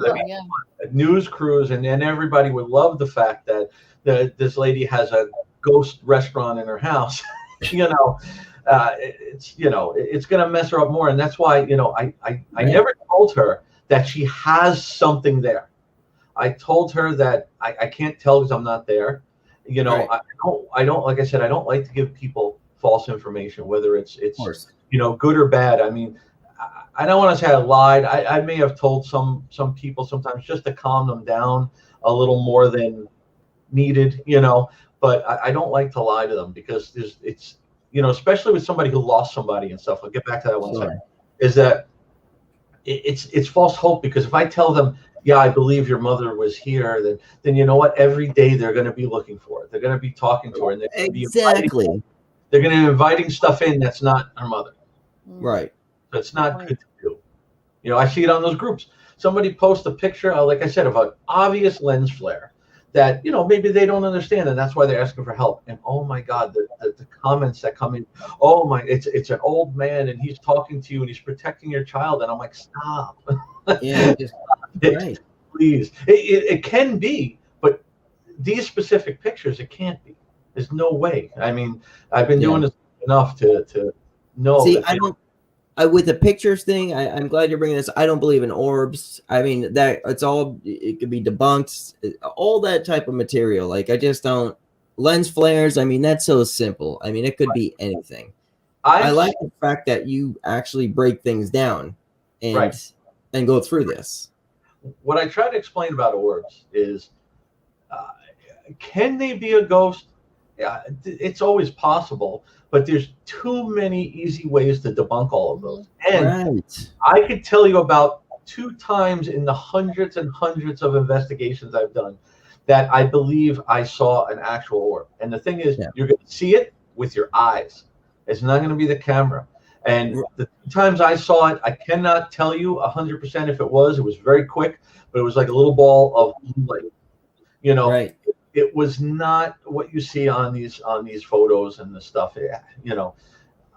news crews and then everybody would love the fact that this lady has a ghost restaurant in her house. It's going to mess her up more, and that's why I never told her that she has something there. I told her that I can't tell because I'm not there. I don't like I said, I don't like to give people false information, whether it's good or bad. I mean, I don't want to say I lied. I may have told some people sometimes just to calm them down a little more than needed, but I don't like to lie to them, because it's especially with somebody who lost somebody and stuff. I'll get back to that one second. Is that it's false hope, because if I tell them, yeah, I believe your mother was here, then you know what? Every day they're going to be looking for it. They're going to be talking to her, and they're going to be inviting stuff in that's not her mother. Right. That's not good to do. I see it on those groups. Somebody posts a picture, like I said, of an obvious lens flare that maybe they don't understand, and that's why they're asking for help. And oh my God, the comments that come in, oh my, it's an old man and he's talking to you and he's protecting your child, and I'm like, stop. Yeah, please. It can be, but these specific pictures, it can't be. There's no way. I mean, I've been doing this enough to know. See, with the pictures thing, I'm glad you're bringing this. I don't believe in orbs. I mean, that it could be debunked, all that type of material. Like, I just don't. Lens flares, I mean, that's so simple. I mean, it could be anything. I like the fact that you actually break things down. And and go through this. What I try to explain about orbs is, can they be a ghost? Yeah, it's always possible, but there's too many easy ways to debunk all of those. And I could tell you about 2 times in the hundreds and hundreds of investigations I've done that I believe I saw an actual orb. And the thing is, you're going to see it with your eyes. It's not going to be the camera. And the 2 times I saw it, I cannot tell you 100% if it was. It was very quick, but it was like a little ball of light. You know, it was not what you see on these photos and the stuff. You know,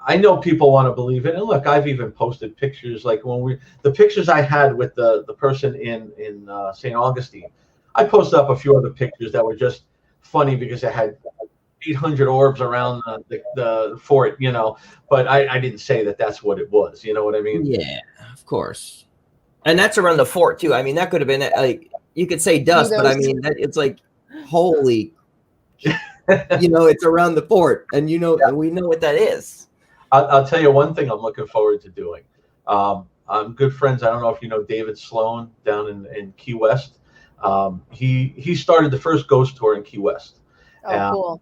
I know people want to believe it. And look, I've even posted pictures like the pictures I had with the person in St. Augustine. I posted up a few other pictures that were just funny because it had 800 orbs around the fort, you know, but I didn't say that that's what it was. You know what I mean? Yeah, of course. And that's around the fort too. I mean, that could have been like, you could say dust, but I mean, it's like, holy, you know, it's around the fort, and you know, we know what that is. I'll tell you one thing I'm looking forward to doing. I'm good friends. I don't know if you know David Sloan down in Key West. He started the first ghost tour in Key West. Oh, cool.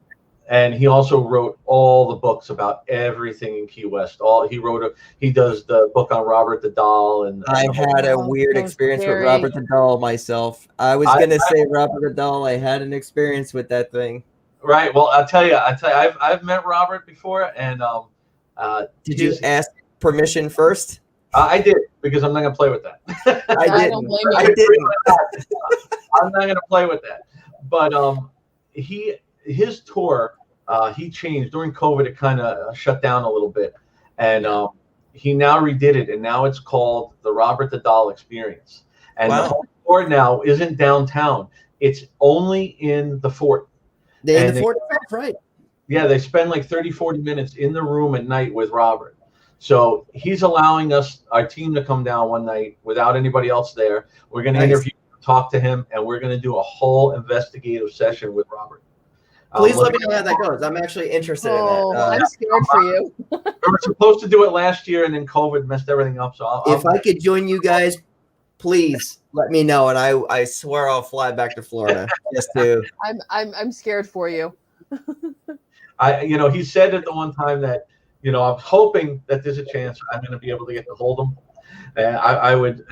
And he also wrote all the books about everything in Key West. He does the book on Robert the Doll. And I had a weird experience with Robert the Doll myself. I was going to say Robert the Doll. I had an experience with that thing. Right. Well, I'll tell you, I've met Robert before, and did you ask permission first? I did, because I'm not going to play with that. I didn't. I'm not going to play with that. But his tour, he changed during COVID. It kind of shut down a little bit, and he now redid it, and now it's called the Robert the Doll Experience. And the whole tour now isn't downtown; it's only in the fort. In the fort, right? Yeah, they spend like 30, 40 minutes in the room at night with Robert. So he's allowing our team to come down one night without anybody else there. We're going to interview, talk to him, and we're going to do a whole investigative session with Robert. Please let me know how that goes. I'm actually interested in that. I'm scared for you. We were supposed to do it last year, and then COVID messed everything up. So if I could join you guys, please let me know, and I swear I'll fly back to Florida just to. I'm scared for you. He said at the one time that, I'm hoping that there's a chance I'm going to be able to get to hold him. I would,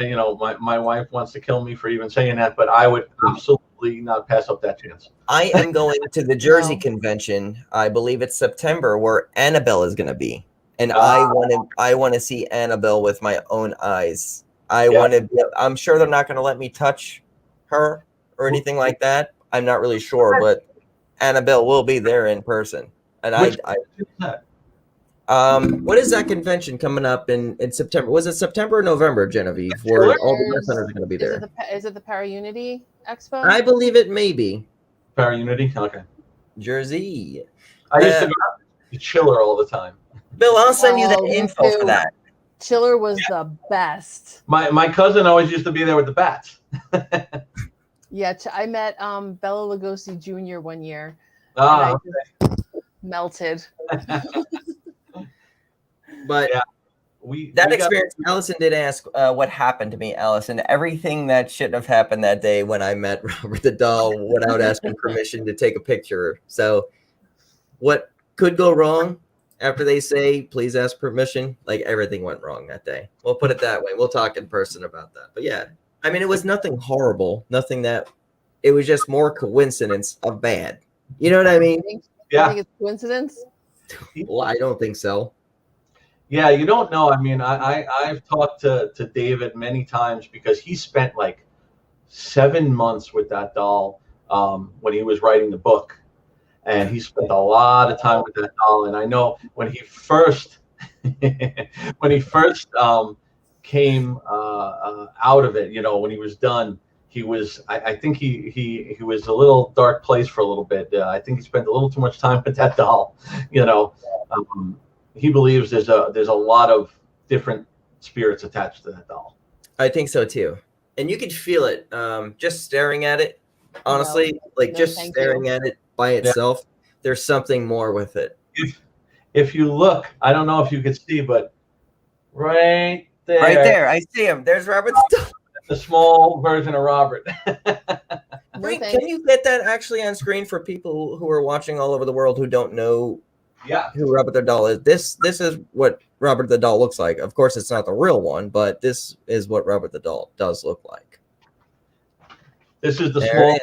my wife wants to kill me for even saying that, but I would absolutely not pass up that chance. I am going to the Jersey convention. I believe it's September, where Annabelle is going to be, and I want to see Annabelle with my own eyes. I'm sure they're not going to let me touch her or anything like that. I'm not really sure, but Annabelle will be there in person. And what is that convention coming up in September? Was it September or November, Genevieve? Where all the centers are going to be there? Is it the Paraunity Expo? I believe it may be. Paraunity? Okay. Jersey. I used to go to Chiller all the time. Bill, I'll send you the info for that. Chiller was the best. My cousin always used to be there with the bats. Yeah, I met Bela Lugosi Jr. one year. I just melted. But that experience, Allison did ask what happened to me, Allison. Everything that shouldn't have happened that day when I met Robert the Doll without asking permission to take a picture. So what could go wrong after they say, please ask permission? Like, everything went wrong that day. We'll put it that way. We'll talk in person about that. But yeah, I mean, it was nothing horrible. It was just more coincidence of bad. You know what I mean? Yeah. You think it's coincidence? Well, I don't think so. Yeah, you don't know. I mean, I've talked to David many times because he spent like 7 months with that doll when he was writing the book. And he spent a lot of time with that doll. And I know when he first came out of it, when he was done, he was, I think he was a little dark place for a little bit. I think he spent a little too much time with that doll. He believes there's a lot of different spirits attached to that doll. I think so too. And you could feel it just staring at it. Honestly, staring at it by itself. Yeah. There's something more with it. If you look, I don't know if you could see, but right There. Right there. I see him. There's Robert's doll. The small version of Robert. No, Can you get that actually on screen for people who are watching all over the world who don't know who Robert the doll is? This is what Robert the doll looks like. Of course, it's not the real one, but this is what Robert the doll does look like. This is the small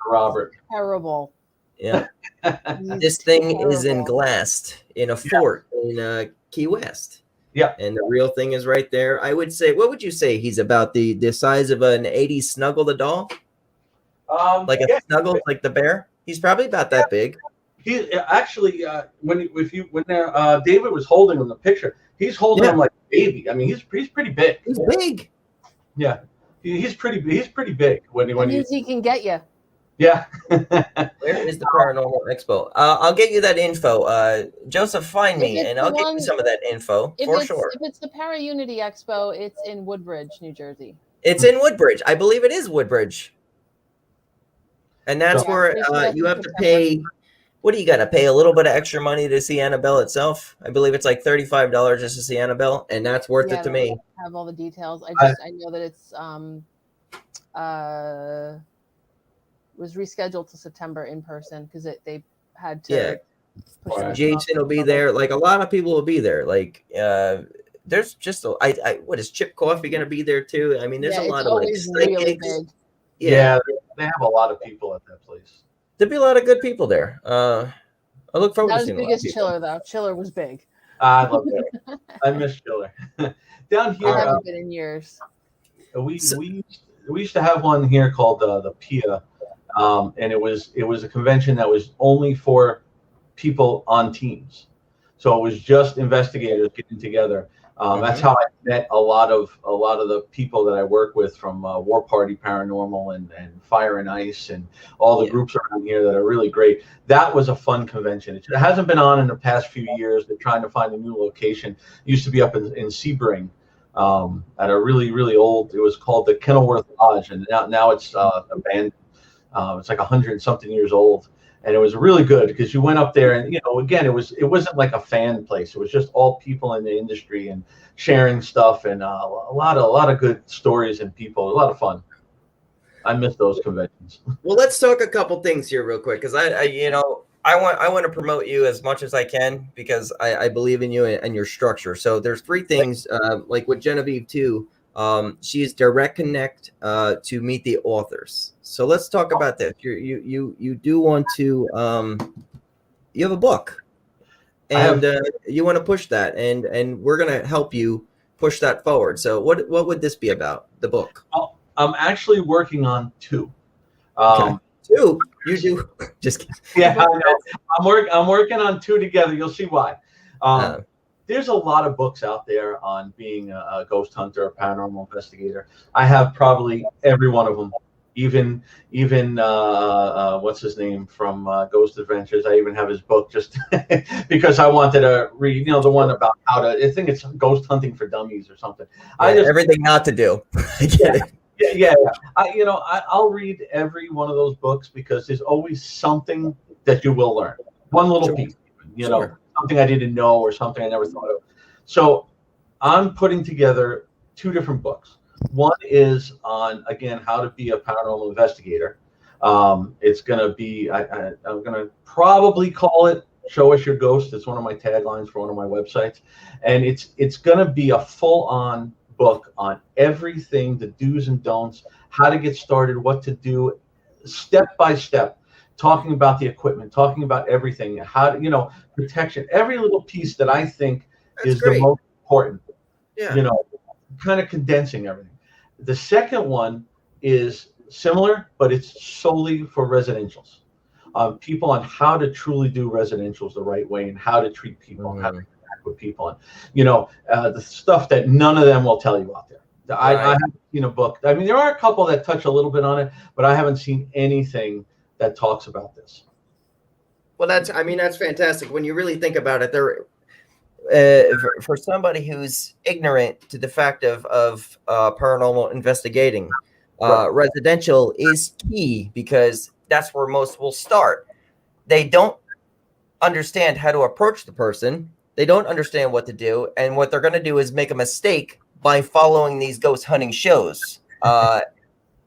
Robert. Terrible. Yeah. This thing is in glassed in a fort in Key West. Yeah. And the real thing is right there. I would say, what would you say he's about? The size of an 80s Snuggle the doll? Like a Snuggle, like the bear? He's probably about that big. He actually, when David was holding him the picture, he's holding him like a baby. I mean, he's pretty big. He's big. Yeah, he's pretty big when he can get you. Yeah. Where is the Paranormal Expo? I'll get you that info. Joseph, find me, and I'll get you some of that info for sure. If it's the Para Unity Expo, it's in Woodbridge, New Jersey. It's in Woodbridge. I believe it is Woodbridge. And that's where you have to pay. What do you got to pay? A little bit of extra money to see Annabelle itself. I believe it's like $35 just to see Annabelle, and that's worth it to me. I have all the details. I know that it's was rescheduled to September in person because they had to. Yeah, Jason will be there. Like a lot of people will be there. Like there's just what is Chip Coffee going to be there too? I mean, there's a lot of like really big. Yeah, they have a lot of people at that place. There'll be a lot of good people there. I look forward to seeing. Not as big as Chiller though. Chiller was big. I love that. I miss Chiller. Down here, I haven't been in years. We used to have one here called the P.E.R.S. And it was a convention that was only for people on teams, so it was just investigators getting together. That's how I met a lot of the people that I work with from War Party Paranormal and Fire and Ice and all the groups around here that are really great. That was a fun convention. It hasn't been on in the past few years. They're trying to find a new location. It used to be up in Sebring at a really, really old. It was called the Kenilworth Lodge, and now it's abandoned. It's like 100-something years old, and it was really good because you went up there, and again, it wasn't like a fan place. It was just all people in the industry and sharing stuff, and a lot of good stories and people. A lot of fun. I miss those conventions. Well, let's talk a couple things here real quick because I want to promote you as much as I can because I believe in you and your structure. So there's three things like with Genevieve too. She's direct connect to meet the authors. So let's talk about this. You do want to you have a book, and you want to push that, and we're gonna help you push that forward. So what would this be about? The book? Well, I'm actually working on two. Two? You do? Just kidding. Yeah, I know. I'm working on two together. You'll see why. There's a lot of books out there on being a ghost hunter, a paranormal investigator. I have probably every one of them. Even what's his name from Ghost Adventures. I even have his book just because I wanted to read. The one about how to. I think it's Ghost Hunting for Dummies or something. Everything not to do. I get it. Yeah. I'll read every one of those books because there's always something that you will learn. One little piece, something I didn't know or something I never thought of. So I'm putting together two different books. One is on, again, how to be a paranormal investigator. It's going to be, I'm going to probably call it Show Us Your Ghost. It's one of my taglines for one of my websites. And it's going to be a full-on book on everything, the do's and don'ts, how to get started, what to do, step by step, talking about the equipment, talking about everything, how to, protection, every little piece that I think is the most important, kind of condensing everything. The second one is similar, but it's solely for residentials. People on how to truly do residentials the right way and how to treat people, how to interact with people, and the stuff that none of them will tell you out there. I haven't seen a book. I mean, there are a couple that touch a little bit on it, but I haven't seen anything that talks about this. Well, that's fantastic. When you really think about it, for somebody who's ignorant to the fact of paranormal investigating, residential is key because that's where most will start. They don't understand how to approach the person. They don't understand what to do. And what they're going to do is make a mistake by following these ghost hunting shows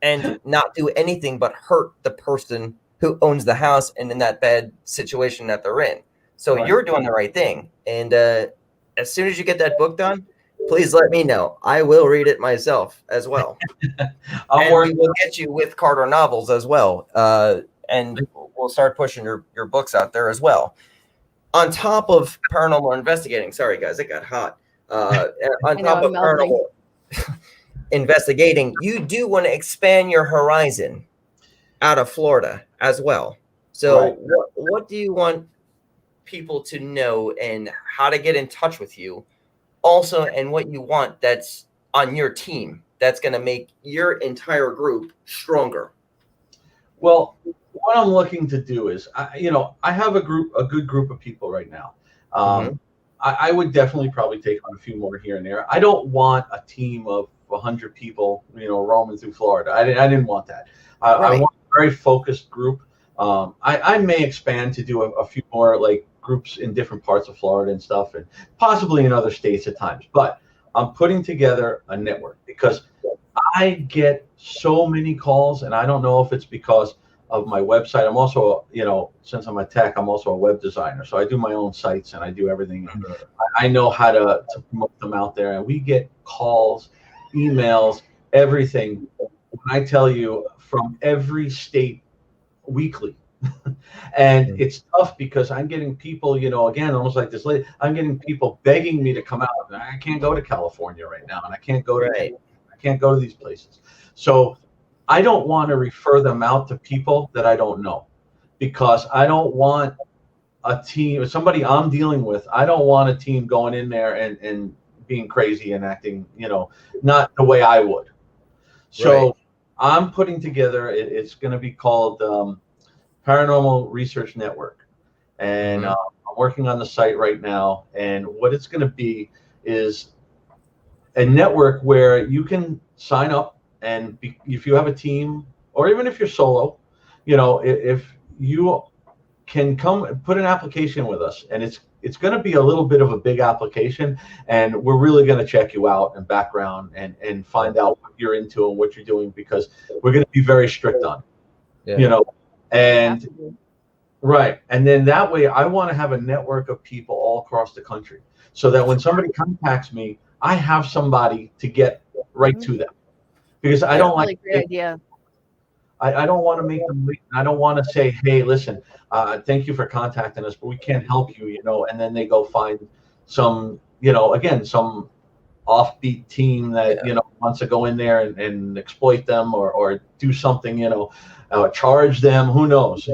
and not do anything but hurt the person who owns the house and in that bad situation that they're in. So you're doing the right thing. And as soon as you get that book done, please let me know. I will read it myself as well. We will get you with Carter novels as well. And we'll start pushing your books out there as well. On top of paranormal investigating, sorry guys, it got hot. On top of paranormal investigating, you do want to expand your horizon out of Florida as well. So what do you want people to know and how to get in touch with you also, and what you want that's on your team that's going to make your entire group stronger? Well, what I'm looking to do is, I have a good group of people right now. I would definitely probably take on a few more here and there. I don't want a team of 100 people, roaming through Florida. I didn't want that. I want a very focused group. I may expand to do a few more like groups in different parts of Florida and stuff, and possibly in other states at times. But I'm putting together a network because I get so many calls, and I don't know if it's because of my website. I'm also, since I'm a tech, I'm also a web designer. So I do my own sites and I do everything. I know how to promote them out there. And we get calls, emails, everything. When I tell you, from every state weekly. And it's tough because I'm getting people, again, almost like this lady, I'm getting people begging me to come out. And I can't go to California right now. And I can't go to these places. So I don't want to refer them out to people that I don't know, because I don't want a team, somebody I'm dealing with, I don't want a team going in there and being crazy and acting, not the way I would. So I'm putting together, it's going to be called Paranormal Research Network. And I'm working on the site right now. And what it's going to be is a network where you can sign up. And if you have a team, or even if you're solo, if you can come put an application with us, and it's going to be a little bit of a big application, and we're really going to check you out and background and find out what you're into and what you're doing, because we're going to be very strict on it, and and then that way I want to have a network of people all across the country, so that when somebody contacts me, I have somebody to get right to them. Because I don't like great idea. I don't want to make them wait. I don't want to say, hey, listen, thank you for contacting us, but we can't help you, and then they go find some, some offbeat team that, wants to go in there and exploit them or do something, charge them. Who knows?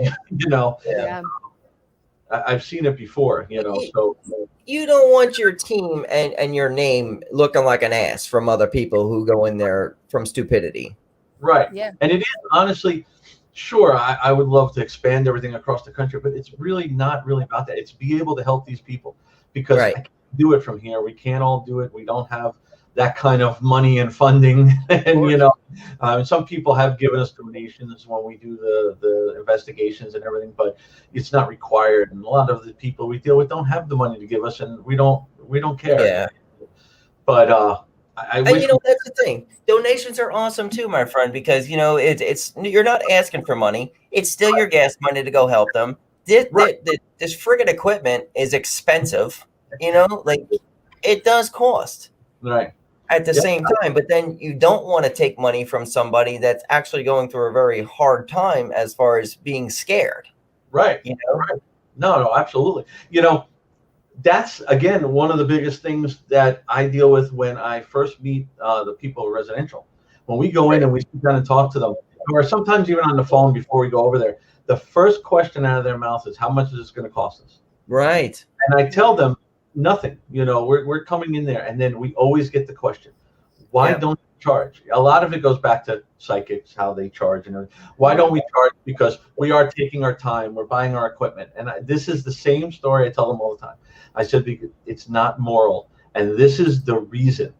I've seen it before, so. You don't want your team and your name looking like an ass from other people who go in there from stupidity. Right. Yeah. And it is, honestly, sure, I would love to expand everything across the country, but it's really not really about that. It's be able to help these people, because I can't do it from here. We can't all do it. We don't have that kind of money and funding. And, some people have given us donations when we do the investigations and everything, but it's not required. And a lot of the people we deal with don't have the money to give us, and we don't care. Yeah. But I wish. That's the thing. Donations are awesome too, my friend, because it's you're not asking for money. It's still your gas money to go help them. This friggin' equipment is expensive. It does cost. Right. At the same time, but then you don't want to take money from somebody that's actually going through a very hard time as far as being scared. Right. Right. No, absolutely. That's, again, one of the biggest things that I deal with when I first meet the people of residential. When we go in and we sit down and talk to them, or sometimes even on the phone before we go over there, the first question out of their mouth is, how much is this going to cost us? Right. And I tell them, nothing. We're coming in there, and then we always get the question, why don't you charge? A lot of it goes back to psychics, how they charge, and why don't we charge? Because we are taking our time, we're buying our equipment. And this is the same story I tell them all the time. I said, because it's not moral, and this is the reason.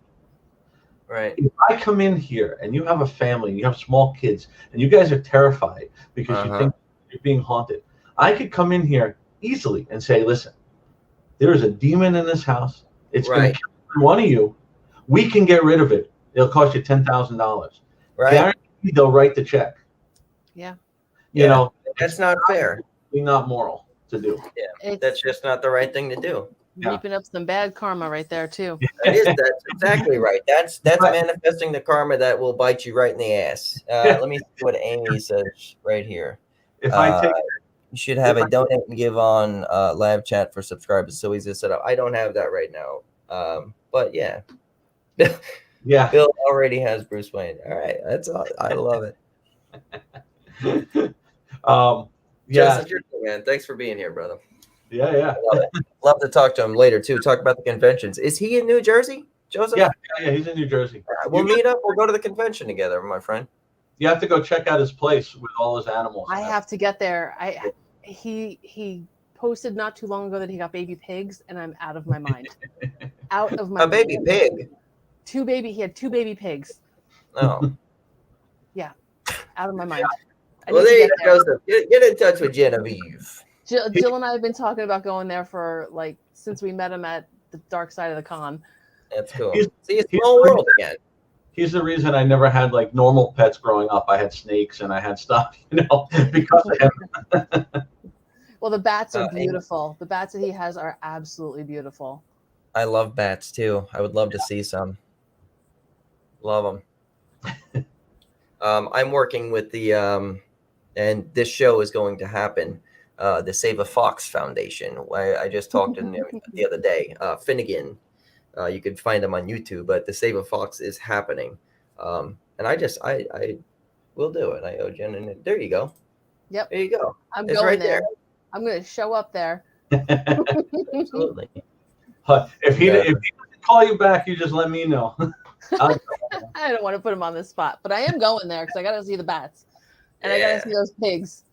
Right. If I come in here and you have a family, and you have small kids, and you guys are terrified because you think you're being haunted, I could come in here easily and say, listen, there is a demon in this house. It's going to kill every one of you. We can get rid of it. It'll cost you $10,000. Right. Guaranteed they'll write the check. Yeah. You know, that's not fair. Not moral to do. Yeah, that's just not the right thing to do. Reaping up some bad karma right there too. That's exactly right. That's manifesting the karma that will bite you right in the ass. Let me see what Amy says right here. If I take, you should have a donate and give on live chat for subscribers. So easy to set up. I don't have that right now. But yeah. Yeah. Bill already has Bruce Wayne. All right. That's all. I love it. Yeah. Justin, man. Thanks for being here, brother. Yeah. Love to talk to him later too. Talk about the conventions. Is he in New Jersey, Joseph? Yeah, he's in New Jersey. We'll meet up. We'll go to the convention together, my friend. You have to go check out his place with all his animals. I have to get there. He posted not too long ago that he got baby pigs, and I'm out of my mind. Out of my mind. Baby pig. He had 2 baby pigs. Oh. Yeah. Out of my mind. Well, there you go, Joseph. Get in touch with Genevieve. Jill and I have been talking about going there for since we met him at the dark side of the con. That's cool. See, it's small world again. He's the reason I never had normal pets growing up. I had snakes and I had stuff, because of him. Well, the bats are beautiful. The bats that he has are absolutely beautiful. I love bats too. I would love to see some. Love them. I'm working with the and this show is going to happen. The Save a Fox Foundation. I just talked to him the other day. Finnegan. You can find him on YouTube, but the Save a Fox is happening. And I will do it. I owe Jen, and there you go. Yep. There you go. I'm going right there. I'm going to show up there. Absolutely. If he doesn't call you back, you just let me know. I don't want to put him on the spot, but I am going there because I got to see the bats and I got to see those pigs.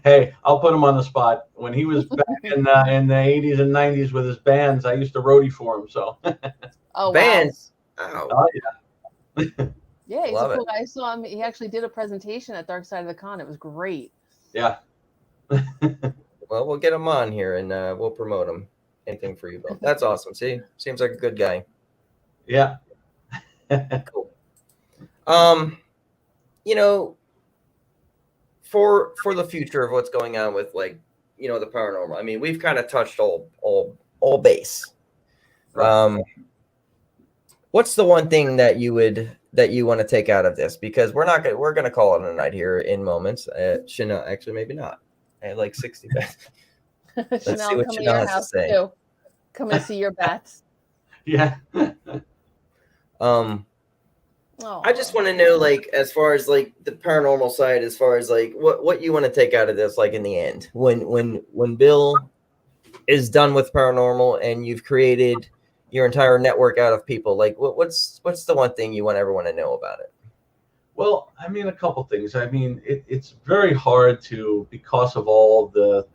Hey, I'll put him on the spot. When he was back in the 80s and 90s with his bands, I used to roadie for him. So, bands. Wow. Oh yeah. Yeah, he's a cool guy. I saw him. He actually did a presentation at Dark Side of the Con. It was great. Yeah. Well, we'll get him on here and we'll promote him. Anything for you, Bill. That's awesome. See, seems like a good guy. Yeah. Cool. For the future of what's going on with the paranormal. I mean, we've kind of touched all base. Right. What's the one thing that you want to take out of this? Because we're going to call it a night here in moments. Chanel, actually, maybe not. I had 60 bats. Let's Chanel, see what come Chanel to your has house to say. too. Come and see your bats. Yeah. I just want to know, as far as the paranormal side, as far as what you want to take out of this, in the end, when Bill is done with paranormal and you've created your entire network out of people, what's the one thing you want everyone to know about it? Well, I mean, a couple things. I mean, it's very hard because of all the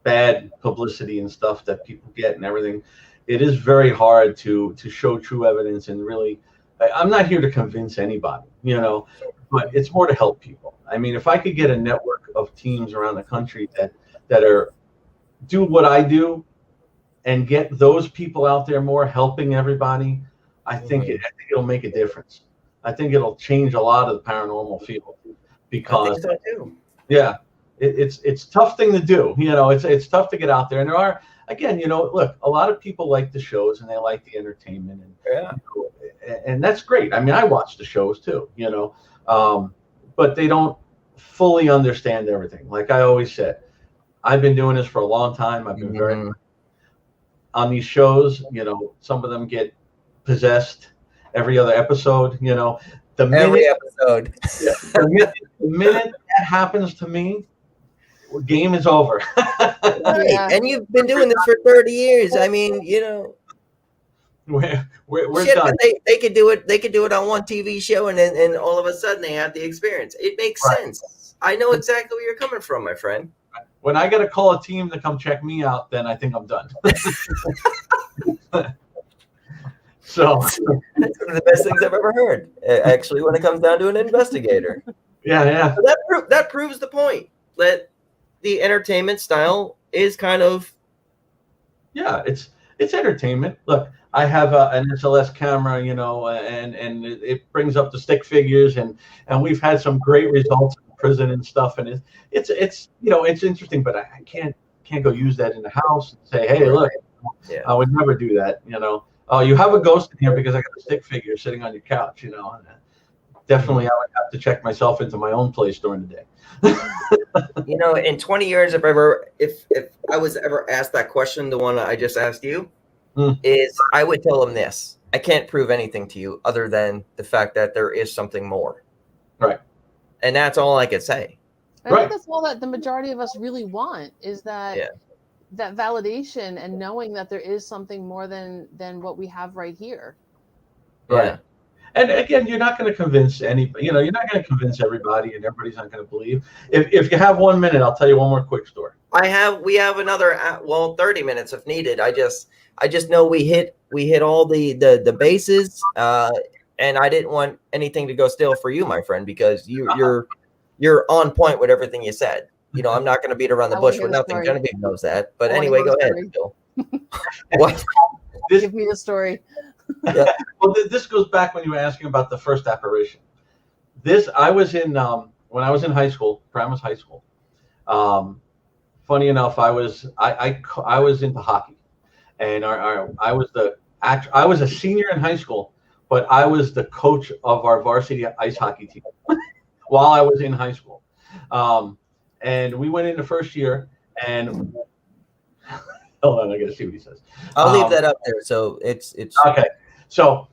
bad publicity and stuff that people get and everything. It is very hard to show true evidence and really. I'm not here to convince anybody, but it's more to help people. I mean, if I could get a network of teams around the country that are do what I do and get those people out there more helping everybody, I think it'll make a difference. I think it'll change a lot of the paranormal field because, I think so too. Yeah, it's a tough thing to do. It's tough to get out there, and there are. Again, look, a lot of people like the shows and they like the entertainment, and that's great. I mean, I watch the shows too, but they don't fully understand everything. Like I always said, I've been doing this for a long time. I've been very on these shows. Some of them get possessed every other episode. Every episode. The minute that happens to me, game is over. Right. Yeah. And you've been doing this for 30 years. I mean, we're shit, done. They could do it. They could do it on one TV show, and all of a sudden they have the experience. It makes sense. I know exactly where you're coming from, my friend. When I got to call a team to come check me out, then I think I'm done. So that's one of the best things I've ever heard. Actually, when it comes down to an investigator. Yeah. So that proves the point that the entertainment style is kind of. Yeah, it's entertainment. Look, I have an SLS camera, and it brings up the stick figures, and we've had some great results in prison and stuff, and it's it's interesting, but I can't go use that in the house and say, hey, look, I would never do that, Oh, you have a ghost in here because I got a stick figure sitting on your couch, Definitely, I would have to check myself into my own place during the day. In 20 years, if I was ever asked that question, the one I just asked you, is I would tell them this: I can't prove anything to you other than the fact that there is something more. Right. And that's all I could say. I think that's all that the majority of us really want, is that that validation and knowing that there is something more than what we have right here. Right. Yeah. And again, you're not going to convince anybody. You're not going to convince everybody, and everybody's not going to believe. If you have 1 minute, I'll tell you one more quick story. We have another 30 minutes if needed. I just know we hit all the bases, and I didn't want anything to go stale for you, my friend, because you're on point with everything you said. I'm not going to beat around the bush for nothing. Genevieve knows that. But anyway, go ahead, Bill. What? Give me the story. Yeah. Well, this goes back when you were asking about the first apparition. I was in when I was in high school, Paramus High School. Funny enough, I was into hockey, and I was a senior in high school, but I was the coach of our varsity ice hockey team while I was in high school. And we went into first year, and hold on, I got to see what he says. I'll leave that up there. So it's okay. So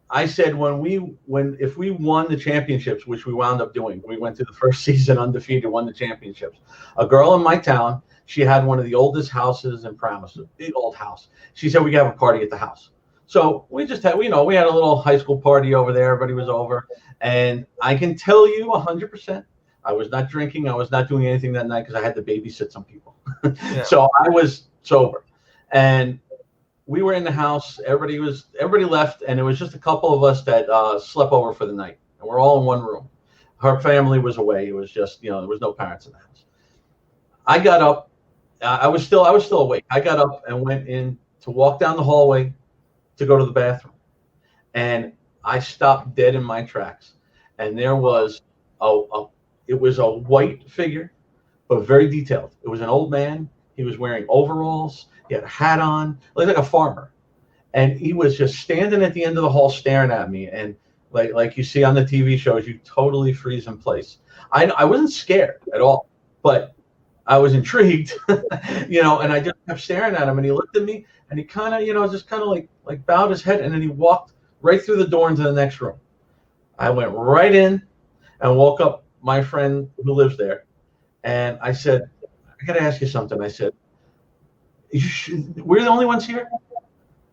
I said if we won the championships, which we wound up doing, we went to the first season undefeated, won the championships. A girl in my town, she had one of the oldest houses in Paramus, a big old house. She said we could have a party at the house. So we just had, we had a little high school party over there. Everybody was over, and I can tell you 100%. I was not drinking. I was not doing anything that night because I had to babysit some people. So I was sober, and we were in the house. Everybody left, and it was just a couple of us that slept over for the night, and we're all in one room. Her family was away. It was just, there was no parents in the house. I got up. I was still awake. I got up and went in to walk down the hallway to go to the bathroom, and I stopped dead in my tracks. And there was it was a white figure, but very detailed. It was an old man. He was wearing overalls. He had a hat on, like a farmer. And he was just standing at the end of the hall staring at me. And like you see on the TV shows, you totally freeze in place. I wasn't scared at all, but I was intrigued, and I just kept staring at him. And he looked at me, and he kind of, just kind of like bowed his head. And then he walked right through the door into the next room. I went right in and woke up my friend who lives there. And I said, I got to ask you something. I said, we're the only ones here?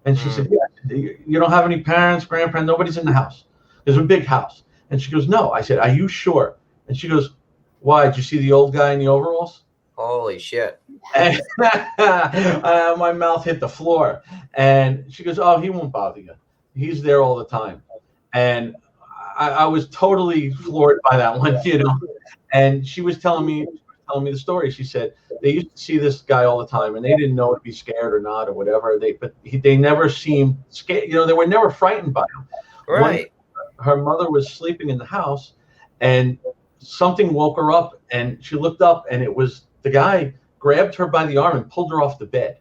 And she said, yeah. You don't have any parents, grandparents, nobody's in the house. There's a big house. And she goes, no. I said, are you sure? And she goes, why? Did you see the old guy in the overalls? Holy shit. And my mouth hit the floor. And she goes, oh, he won't bother you. He's there all the time. And I was totally floored by that one, And she was telling me the story. She said they used to see this guy all the time, and they didn't know to be scared or not or whatever. They never seemed scared. They were never frightened by him. Right. Her mother was sleeping in the house, and something woke her up, and she looked up, and it was the guy grabbed her by the arm and pulled her off the bed,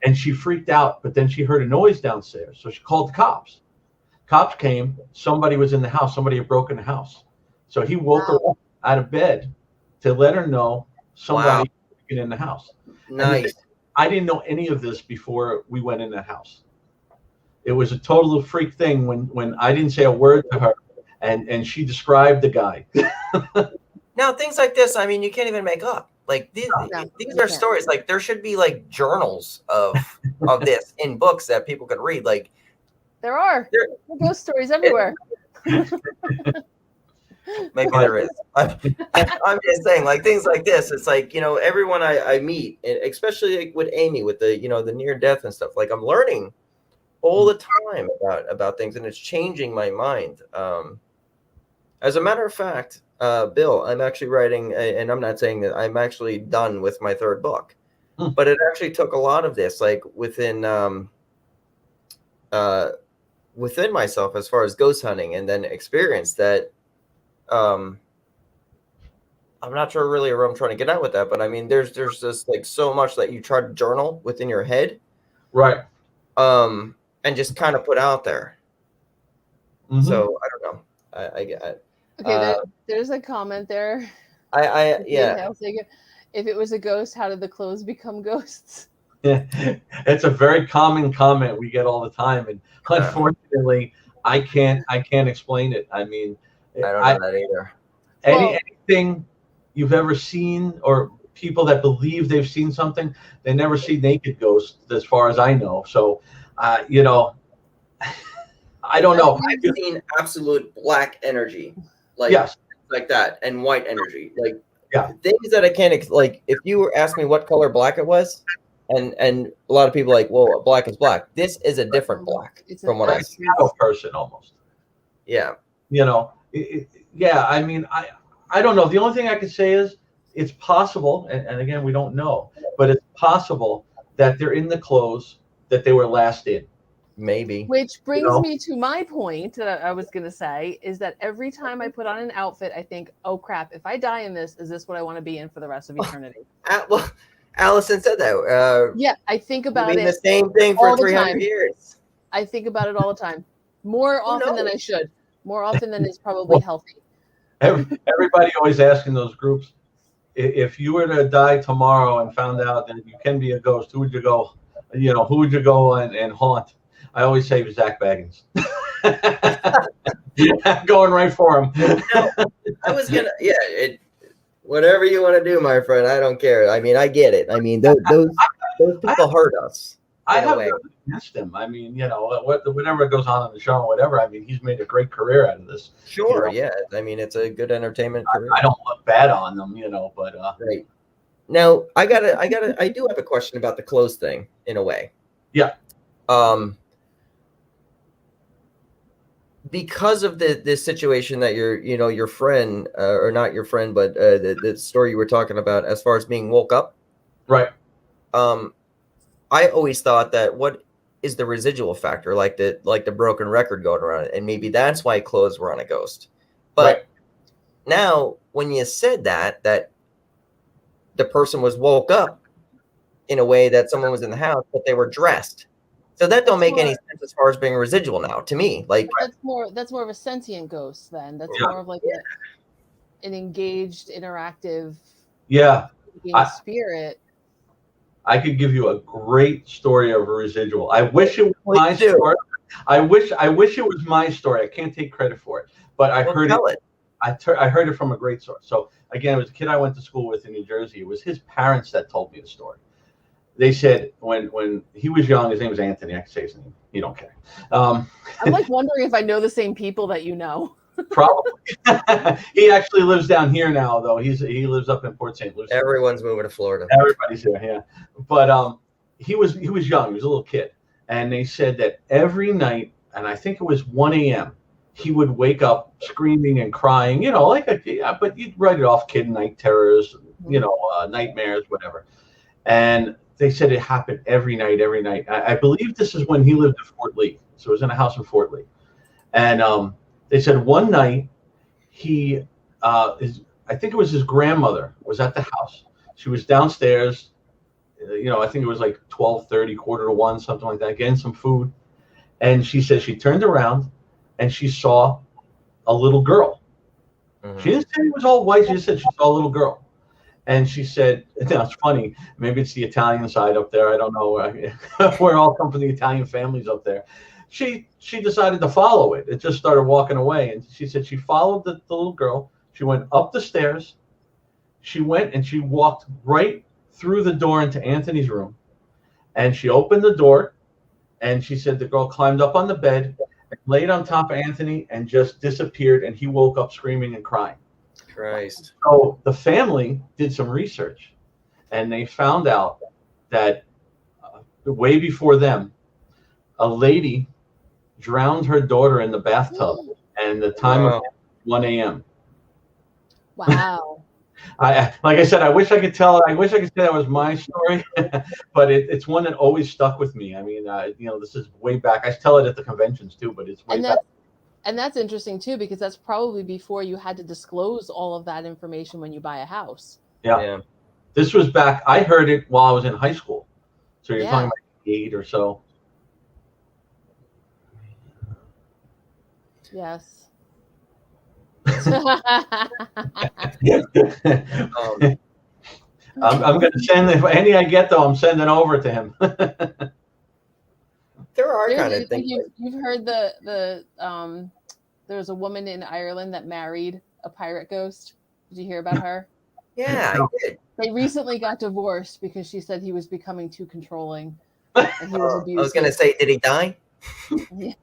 and she freaked out. But then she heard a noise downstairs, so she called the cops. Cops came. Somebody was in the house. Somebody had broken the house. So he woke her up out of bed to let her know somebody was in the house. Nice. I didn't know any of this before we went in the house. It was a total freak thing when I didn't say a word to her, and she described the guy. Now, things like this, I mean, you can't even make up. Like these are stories. Like there should be like journals of this in books that people could read. Like there are ghost stories everywhere. Maybe there is. I'm just saying, like things like this. It's like, everyone I meet, especially like with Amy, with the the near death and stuff. Like I'm learning all the time about things, and it's changing my mind. As a matter of fact, Bill, I'm actually writing, and I'm not saying that I'm actually done with my third book, but it actually took a lot of this, like within within myself as far as ghost hunting, and then experience that. I'm not sure really where I'm trying to get at with that, but I mean, there's just like so much that you try to journal within your head, Right. and just kind of put out there. Mhm. So I don't know. I get it. Okay, there's a comment there. Yeah. If it was a ghost, how did the clothes become ghosts? It's a very common comment we get all the time, and unfortunately, I can't explain it. I mean, I don't know that either. Anything you've ever seen, or people that believe they've seen something, they never see naked ghosts, as far as I know. So, you know, I don't know. I've seen absolute black energy, like Yes. like that, and white energy, like Yeah. things that I can't like. If you were asking me what color black it was, and a lot of people are like, well, black is black. This is a different black from what I see. Shadow person almost. Yeah. You know. Yeah. I mean, I don't know. The only thing I can say is it's possible, and again, we don't know, but it's possible that they're in the clothes that they were last in. Maybe. Which brings me to my point that I was going to say, is that every time I put on an outfit, I think, oh crap, if I die in this, is this what I want to be in for the rest of eternity? Well, Allison said that. Yeah, I think about it. The same thing for 300 years. I think about it all the time. More often than I should. More often than is probably healthy. Everybody always asks in those groups, if you were to die tomorrow and found out that you can be a ghost, who would you go? You know, who would you go and haunt? I always say Zach Baggins. Going right for him. I was gonna, whatever you want to do, my friend. I don't care. I mean, I get it. I mean, those people hurt us. I have nothing against him. I mean, you know, whatever goes on the show, whatever. I mean, he's made a great career out of this. Sure, you know? Yeah. I mean, it's a good entertainment career. I don't look bad on them, you know, but right. Now, I do have a question about the clothes thing in a way. Yeah. Because of this situation that your friend, or not your friend, but the story you were talking about as far as being woke up. Right. I always thought that what is the residual factor, like the broken record going around, and maybe that's why clothes were on a ghost. But now, when you said that the person was woke up in a way that someone was in the house, but they were dressed. So that don't make any sense as far as being residual now to me. Like that's more of a sentient ghost then. That's more of like an engaged, interactive spirit. I could give you a great story of a residual. I wish it was my story. I wish it was my story. I can't take credit for it, but I heard it. I heard it from a great source. So again, it was a kid I went to school with in New Jersey. It was his parents that told me the story. They said when he was young, his name was Anthony. I can say his name. You don't care. I'm like wondering if I know the same people that you know. Probably. He actually lives down here now, though. He lives up in Port St. Lucie. Everyone's moving to Florida. Everybody's here, yeah. But he was young. He was a little kid, and they said that every night, and I think it was 1 a.m., he would wake up screaming and crying. You know, but you'd write it off, kid night terrors, you know, nightmares, whatever. And they said it happened every night. I believe this is when he lived in Fort Lee. So it was in a house in Fort Lee. And they said one night I think it was his grandmother was at the house. She was downstairs, you know, I think it was like 12:30, 1:45, something like that, getting some food. And she said she turned around and she saw a little girl. Mm-hmm. She didn't say it was all white. She just said she saw a little girl. And she said, it's funny, maybe it's the Italian side up there. I don't know. We're all come from the Italian families up there. She decided to follow it. It just started walking away. And she said she followed the little girl. She went up the stairs. She went and she walked right through the door into Anthony's room. And she opened the door. And she said the girl climbed up on the bed, laid on top of Anthony, and just disappeared. And he woke up screaming and crying. Christ. So the family did some research, and they found out that way before them, a lady drowned her daughter in the bathtub, and the time of 1 a.m. Wow. Like I said, I wish I could say that was my story, but it's one that always stuck with me. I mean, this is way back. I tell it at the conventions too, but it's way back. And that's interesting too, because that's probably before you had to disclose all of that information when you buy a house. Yeah. This was back. I heard it while I was in high school. So you're talking about 8 or so. Yes. I'm going to send, if any I get though, I'm sending over to him. There are kind of things. You've heard there was a woman in Ireland that married a pirate ghost. Did you hear about her? Yeah, I did. They recently got divorced because she said he was becoming too controlling and he was abusive. I was going to say, did he die? Yeah.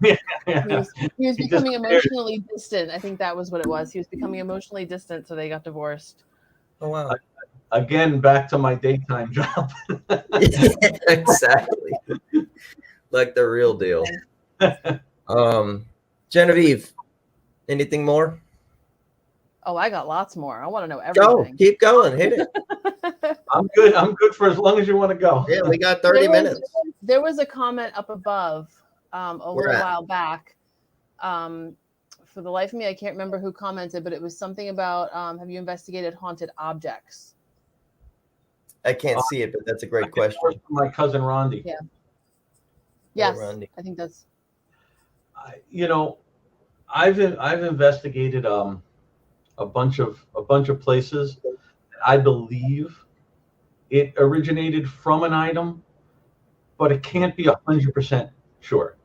He was becoming emotionally distant. I think that was what it was. He was becoming emotionally distant, so they got divorced. Oh, wow. Again, back to my daytime job. Exactly. Like the real deal. Genevieve, anything more? Oh, I got lots more. I want to know everything. Keep going. Hit it. I'm good. I'm good for as long as you want to go. Yeah, we got 30 minutes. There was a comment up above a little while back. For the life of me, I can't remember who commented, but it was something about have you investigated haunted objects? I can't see it, but that's a great question. My cousin Rondi. Yeah. Yes, I think that's. I've investigated a bunch of places. I believe it originated from an item, but it can't be 100% sure.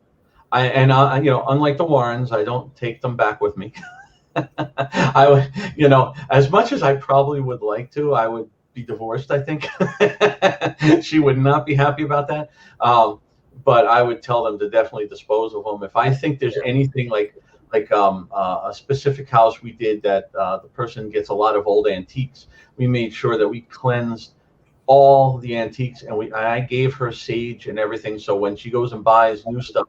Unlike the Warrens, I don't take them back with me. I would, as much as I probably would like to, I would be divorced. I think she would not be happy about that. But I would tell them to definitely dispose of them. If I think there's anything like a specific house we did that the person gets a lot of old antiques, we made sure that we cleansed all the antiques, and I gave her sage and everything. So when she goes and buys new stuff,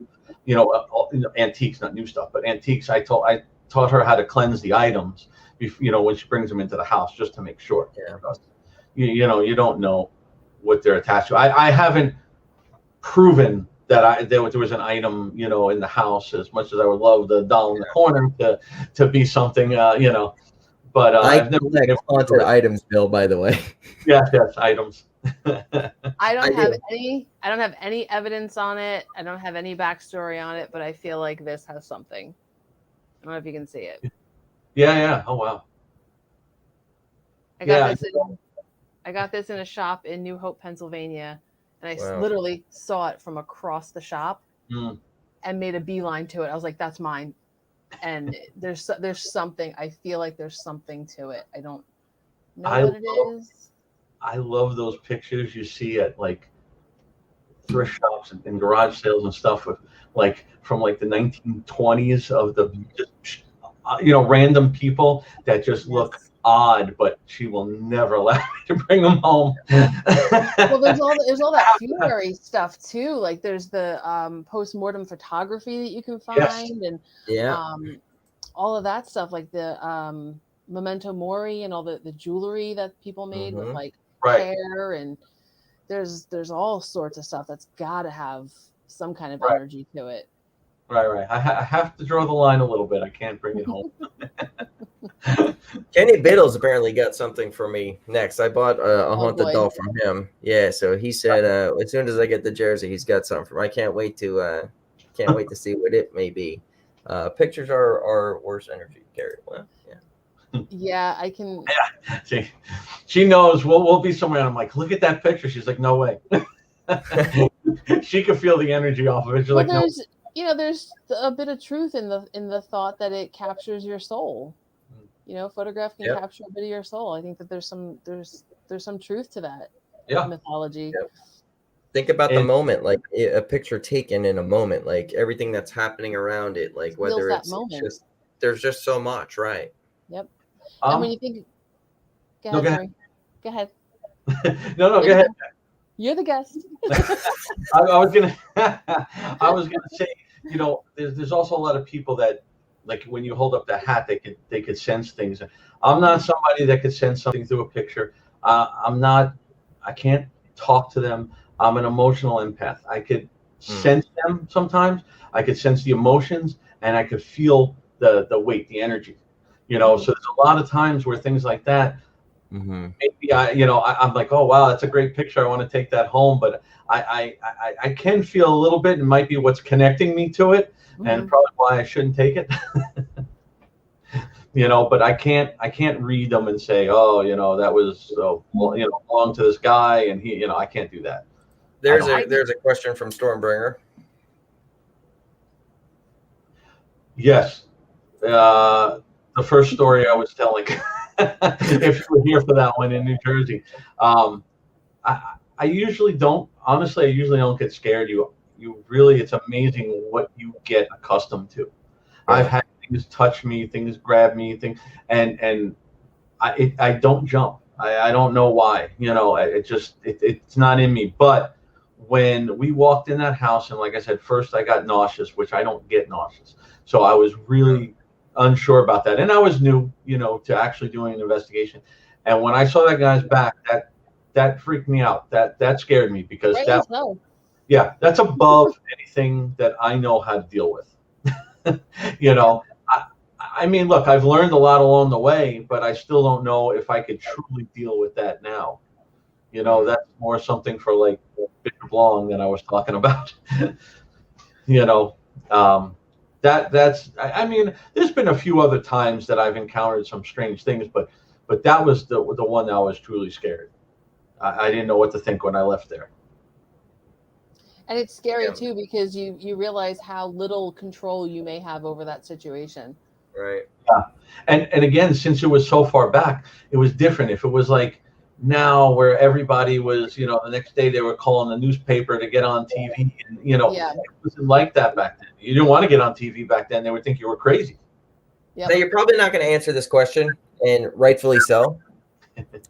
antiques, not new stuff, but antiques, I taught her how to cleanse the items, when she brings them into the house, just to make sure. Yeah. You don't know what they're attached to. I haven't proven that there was an item, in the house, as much as I would love the doll in the corner to be something, but I've never haunted items, Bill, by the way. Yes, items. I don't have any evidence on it. I don't have any backstory on it, but I feel like this has something. I don't know if you can see it. Yeah. Oh wow. I got this in a shop in New Hope, Pennsylvania, and I literally saw it from across the shop and made a beeline to it. I was like, "That's mine." And there's something. I feel like there's something to it. I don't know what it is. I love those pictures you see at like thrift shops and garage sales and stuff with from the 1920s of the random people that just look odd, but she will never allow me to bring them home. Well, there's all that funerary stuff too. Like there's the post-mortem photography that you can find, and all of that stuff, like the memento mori and all the jewelry that people made with hair, and there's all sorts of stuff that's got to have some kind of energy to it. Right. I have to draw the line a little bit. I can't bring it home. Kenny Biddle's apparently got something for me next. I bought a haunted doll from him. Yeah, so he said as soon as I get the jersey, he's got something for me. I can't wait to see what it may be. Pictures are worse energy carried. Well, yeah. Yeah, I can. Yeah, she knows we'll be somewhere. And I'm like, look at that picture. She's like, no way. She could feel the energy off of it. She's like, no. There's a bit of truth in the thought that it captures your soul. Photograph can capture a bit of your soul. I think that there's some truth to that mythology. Yep. Think about the moment, like a picture taken in a moment, like everything that's happening around it, like whether it's just there's just so much, right? Yep. And when you think, go ahead. Go ahead. Go ahead. You're the guest. I was gonna say, there's also a lot of people that like when you hold up the hat, they could sense things. I'm not somebody that could sense something through a picture. I can't talk to them. I'm an emotional empath. I could sense them sometimes. I could sense the emotions, and I could feel the weight, the energy. So there's a lot of times where things like that. Maybe I'm like, oh wow, that's a great picture. I want to take that home, but I can feel a little bit. It might be what's connecting me to it, and probably why I shouldn't take it. But I can't read them and say, oh, that was belonged to this guy, and he, I can't do that. There's a question from Stormbringer. Yes, the first story I was telling. If you were here for that one in New Jersey, I usually don't. Honestly, I usually don't get scared. You really, it's amazing what you get accustomed to. I've had things touch me, things grab me, and I don't jump. I don't know why. It's not in me. But when we walked in that house, and like I said, first I got nauseous, which I don't get nauseous, so I was really unsure about that, and I was new, to actually doing an investigation. And when I saw that guy's back, that freaked me out. That scared me because that's above anything that I know how to deal with. I mean, look, I've learned a lot along the way, but I still don't know if I could truly deal with that now. That's more something for like Bishop Long that I was talking about. That's I mean, there's been a few other times that I've encountered some strange things, but that was the one that I was truly scared. I didn't know what to think when I left there. And it's scary too, because you realize how little control you may have over that situation. Right. Yeah. And again, since it was so far back, it was different. If it was like now where everybody was, the next day they were calling the newspaper to get on TV, and it wasn't like that back then. You didn't want to get on TV back then. They would think you were crazy. Now, you're probably not going to answer this question, and rightfully so.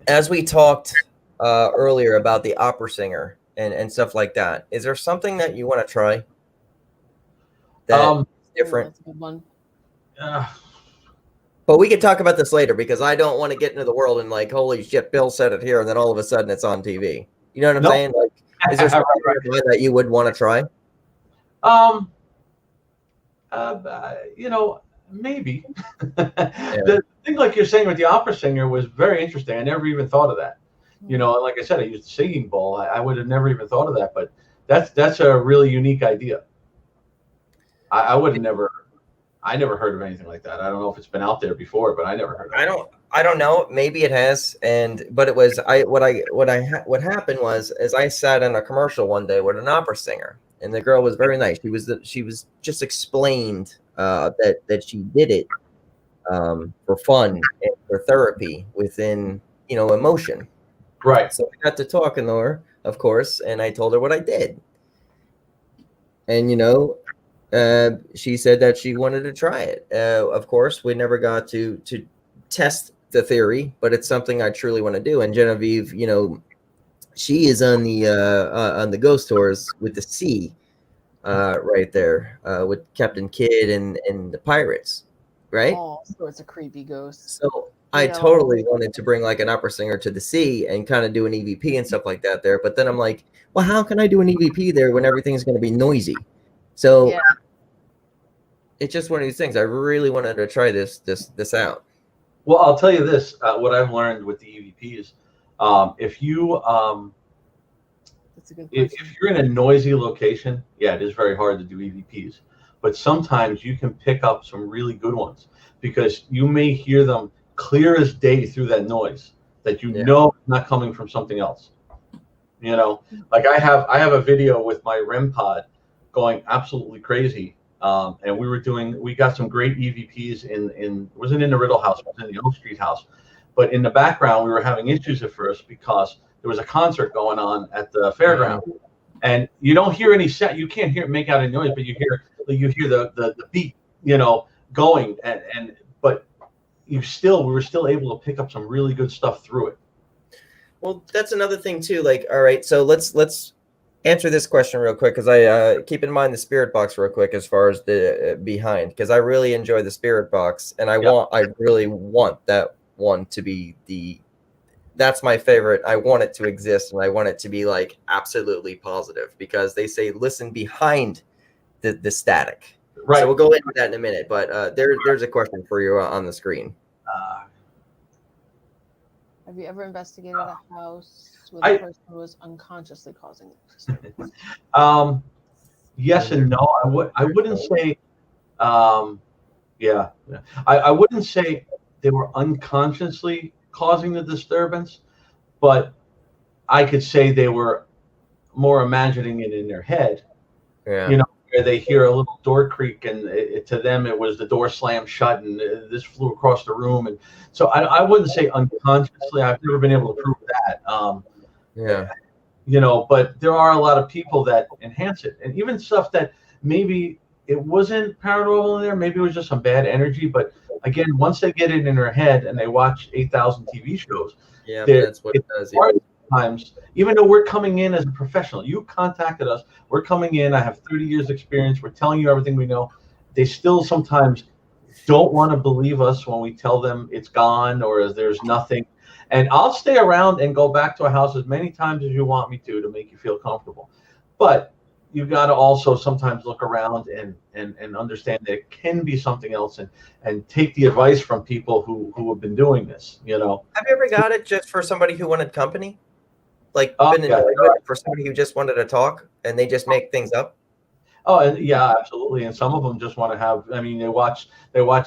As we talked earlier about the opera singer and stuff like that, is there something that you want to try that's different? That's a good one. But we can talk about this later, because I don't want to get into the world and like, holy shit, Bill said it here, and then all of a sudden it's on TV. You know what I'm saying? Like, is there something that you would want to try? Maybe. The thing, like you're saying with the opera singer, was very interesting. I never even thought of that. Like I said, I used a singing bowl. I would have never even thought of that, but that's a really unique idea. I never heard of anything like that. I don't know if it's been out there before, but I never heard of it. I don't know. Maybe it has. But it was, what happened was, as I sat in a commercial one day with an opera singer, and the girl was very nice. She was just explained that she did it for fun and for therapy within, emotion. Right. So I got to talking to her, of course, and I told her what I did. And, she said that she wanted to try it. Of course, we never got to test the theory, but it's something I truly want to do. And Genevieve, she is on the ghost tours with the sea, right there, with Captain Kidd and the pirates, right? All sorts of creepy ghosts. So I totally wanted to bring like an opera singer to the sea and kind of do an EVP and stuff like that there. But then I'm like, well, how can I do an EVP there when everything's going to be noisy? So it's just one of these things. I really wanted to try this out. Well, I'll tell you this: what I've learned with the EVPs, if you're in a noisy location, it is very hard to do EVPs. But sometimes you can pick up some really good ones, because you may hear them clear as day through that noise that know it's not coming from something else. Like I have a video with my REM pod going absolutely crazy. And we got some great EVPs it wasn't in the Riddle house, it was in the Oak Street house. But in the background, we were having issues at first because there was a concert going on at the fairground. And you don't hear any set, you can't make out any noise, but you hear the beat, going, but we were still able to pick up some really good stuff through it. Well, that's another thing too. Like, all right, so let's answer this question real quick, because I keep in mind the spirit box real quick as far as the behind, because I really enjoy the spirit box, and I really want that one to be that's my favorite. I want it to exist, and I want it to be like absolutely positive, because they say listen behind the static. Right. So we'll go into that in a minute, but there's a question for you on the screen. Have you ever investigated a house where the person was unconsciously causing it? Yes and no. I wouldn't say. I wouldn't say they were unconsciously causing the disturbance, but I could say they were more imagining it in their head. Yeah. You know, where they hear a little door creak, and to them it was the door slammed shut, and this flew across the room. And so I wouldn't say unconsciously. I've never been able to prove that. You know, but there are a lot of people that enhance it, and even stuff that maybe it wasn't paranormal in there, maybe it was just some bad energy. But again, once they get it in their head and they watch 8,000 TV shows, that's what it does. Yeah. Times, even though we're coming in as a professional, you contacted us, we're coming in, I have 30 years experience, we're telling you everything we know, they still sometimes don't want to believe us when we tell them it's gone or there's nothing. And I'll stay around and go back to a house as many times as you want me to make you feel comfortable. But you got to also sometimes look around and understand that it can be something else, and take the advice from people who have been doing this, you know. Have you ever got it just for somebody who wanted company? Like for somebody who just wanted to talk and they just make things up? Oh, and yeah, absolutely. And some of them just want to have, I mean, they watch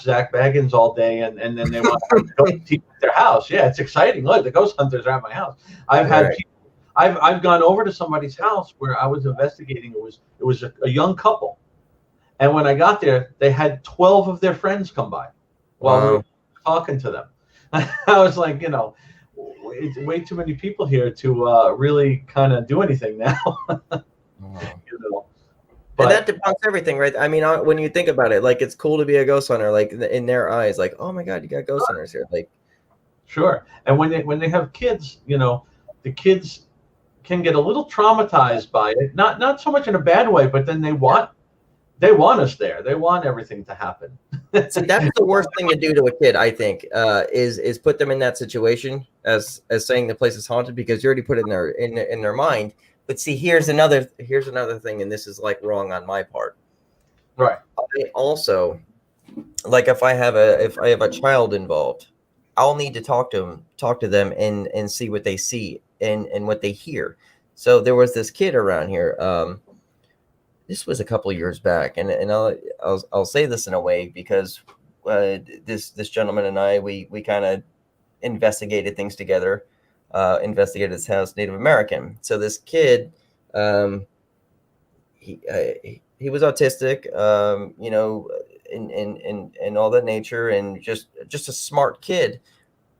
Zach Baggins all day, and then they want to go to their house. Yeah, it's exciting. Look, the ghost hunters are at my house. I've had people, I've gone over to somebody's house where I was investigating. It was a young couple. And when I got there, they had 12 of their friends come by while we were talking to them. I was like, you know, it's way too many people here to really kind of do anything now. You know. And that debunks everything, right? I mean, when you think about it, like, it's cool to be a ghost hunter, like in their eyes, like, oh my God, you got ghost hunters here. Like, sure. And when they have kids, you know, the kids can get a little traumatized by it. Not so much in a bad way, but then they want us there. They want everything to happen. See, that's the worst thing to do to a kid, I think, is put them in that situation as saying the place is haunted, because you already put it in their mind. But see, here's another thing, and this is like wrong on my part. Right. I also, like, if I have a child involved, I'll need to talk to them and see what they see and what they hear. So there was this kid around here. This was a couple of years back, and I'll say this in a way because this gentleman and I we kind of investigated things together. Investigated his house, Native American. So this kid, he was autistic, you know, in all that nature, and just a smart kid.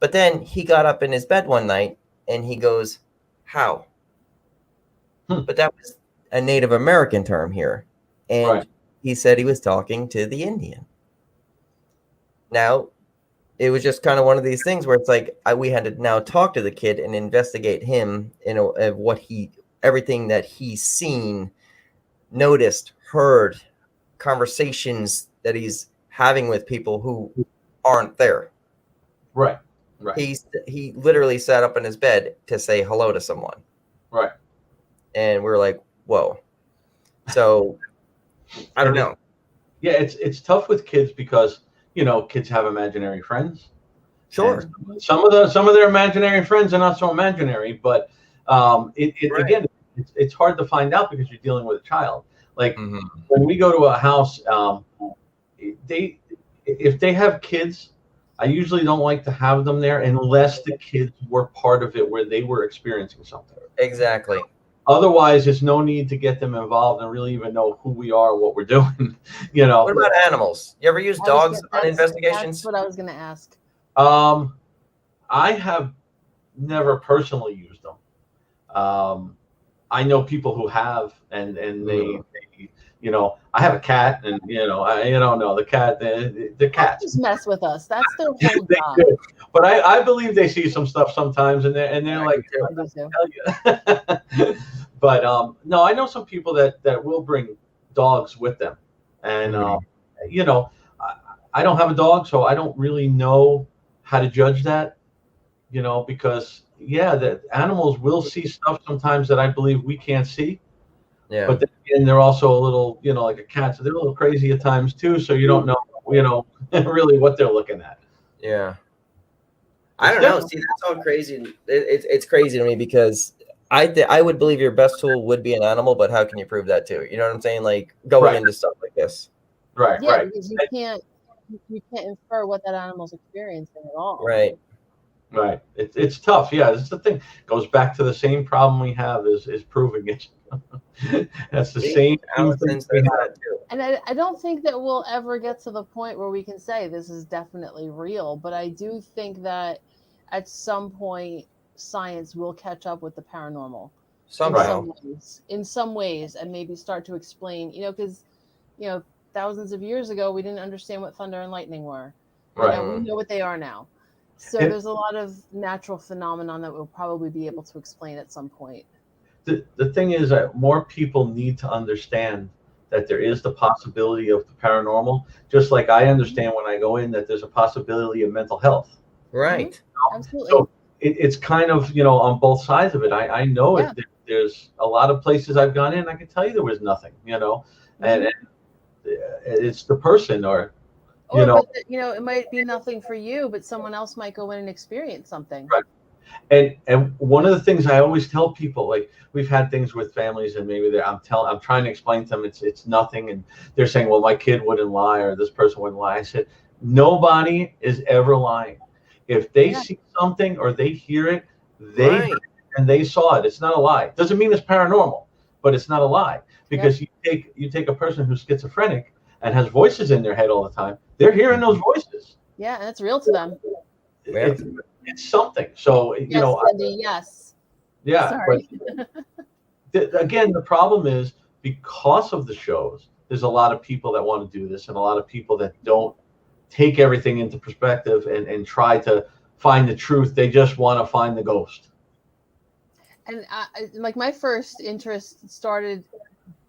But then he got up in his bed one night and he goes, "How?" But that was a Native American term here, and he said he was talking to the Indian. Now, it was just kind of one of these things where it's like we had to now talk to the kid and investigate him in everything that he's seen, noticed, heard, conversations that he's having with people who aren't there. Right. He literally sat up in his bed to say hello to someone. Right. And we're like, whoa. So I don't know. Yeah, it's tough with kids because, you know, kids have imaginary friends. Sure. And some of their imaginary friends are not so imaginary, but again, it's hard to find out because you're dealing with a child. Like when we go to a house, if they have kids, I usually don't like to have them there unless the kids were part of it where they were experiencing something. Exactly. Otherwise, there's no need to get them involved and really even know who we are, what we're doing. You know. What about animals? You ever use dogs on investigations? That's what I was going to ask. I have never personally used them. I know people who have, and they you know, I have a cat, and you know, I don't know the cat. The cats just mess with us. That's their whole job. Do. But I believe they see some stuff sometimes, and they're like, I'll tell you. But no, I know some people that will bring dogs with them, and you know, I don't have a dog, so I don't really know how to judge that. You know, because yeah, the animals will see stuff sometimes that I believe we can't see. Yeah. But then again, they're also a little, you know, like a cat, so they're a little crazy at times too. So you don't know, you know, really what they're looking at. Yeah. I don't know. See, that's all crazy. It's crazy to me because I would believe your best tool would be an animal, but how can you prove that too? You know what I'm saying? Like going into stuff like this. Right. Yeah, Right. because you can't infer what that animal's experiencing at all. Right. Right. It's tough. Yeah, that's the thing. Goes back to the same problem we have is proving it. That's the same thing we have. And I don't think that we'll ever get to the point where we can say this is definitely real, but I do think that at some point science will catch up with the paranormal in some ways, and maybe start to explain, you know, because, you know, thousands of years ago, we didn't understand what thunder and lightning were. You know, we know what they are now. So there's a lot of natural phenomenon that we'll probably be able to explain at some point. The thing is that more people need to understand that there is the possibility of the paranormal, just like I understand when I go in that there's a possibility of mental health. Right. Mm-hmm. Absolutely. So it's kind of, you know, on both sides of it. I know there's a lot of places I've gone in, I can tell you there was nothing, you know, and it's the person or you know. But, you know, it might be nothing for you, but someone else might go in and experience something. Right. And one of the things I always tell people, like we've had things with families and maybe I'm trying to explain to them it's nothing, and they're saying, well, my kid wouldn't lie or this person wouldn't lie. I said, nobody is ever lying. If they see something or they hear it, they heard it and they saw it. It's not a lie. Doesn't mean it's paranormal, but it's not a lie, because you take a person who's schizophrenic and has voices in their head all the time. They're hearing those voices. Yeah, and it's real to them. It's something. So you know. Cindy, yes. Yeah. Sorry. But again, the problem is because of the shows. There's a lot of people that want to do this, and a lot of people that don't take everything into perspective and try to find the truth. They just want to find the ghost. And like my first interest started,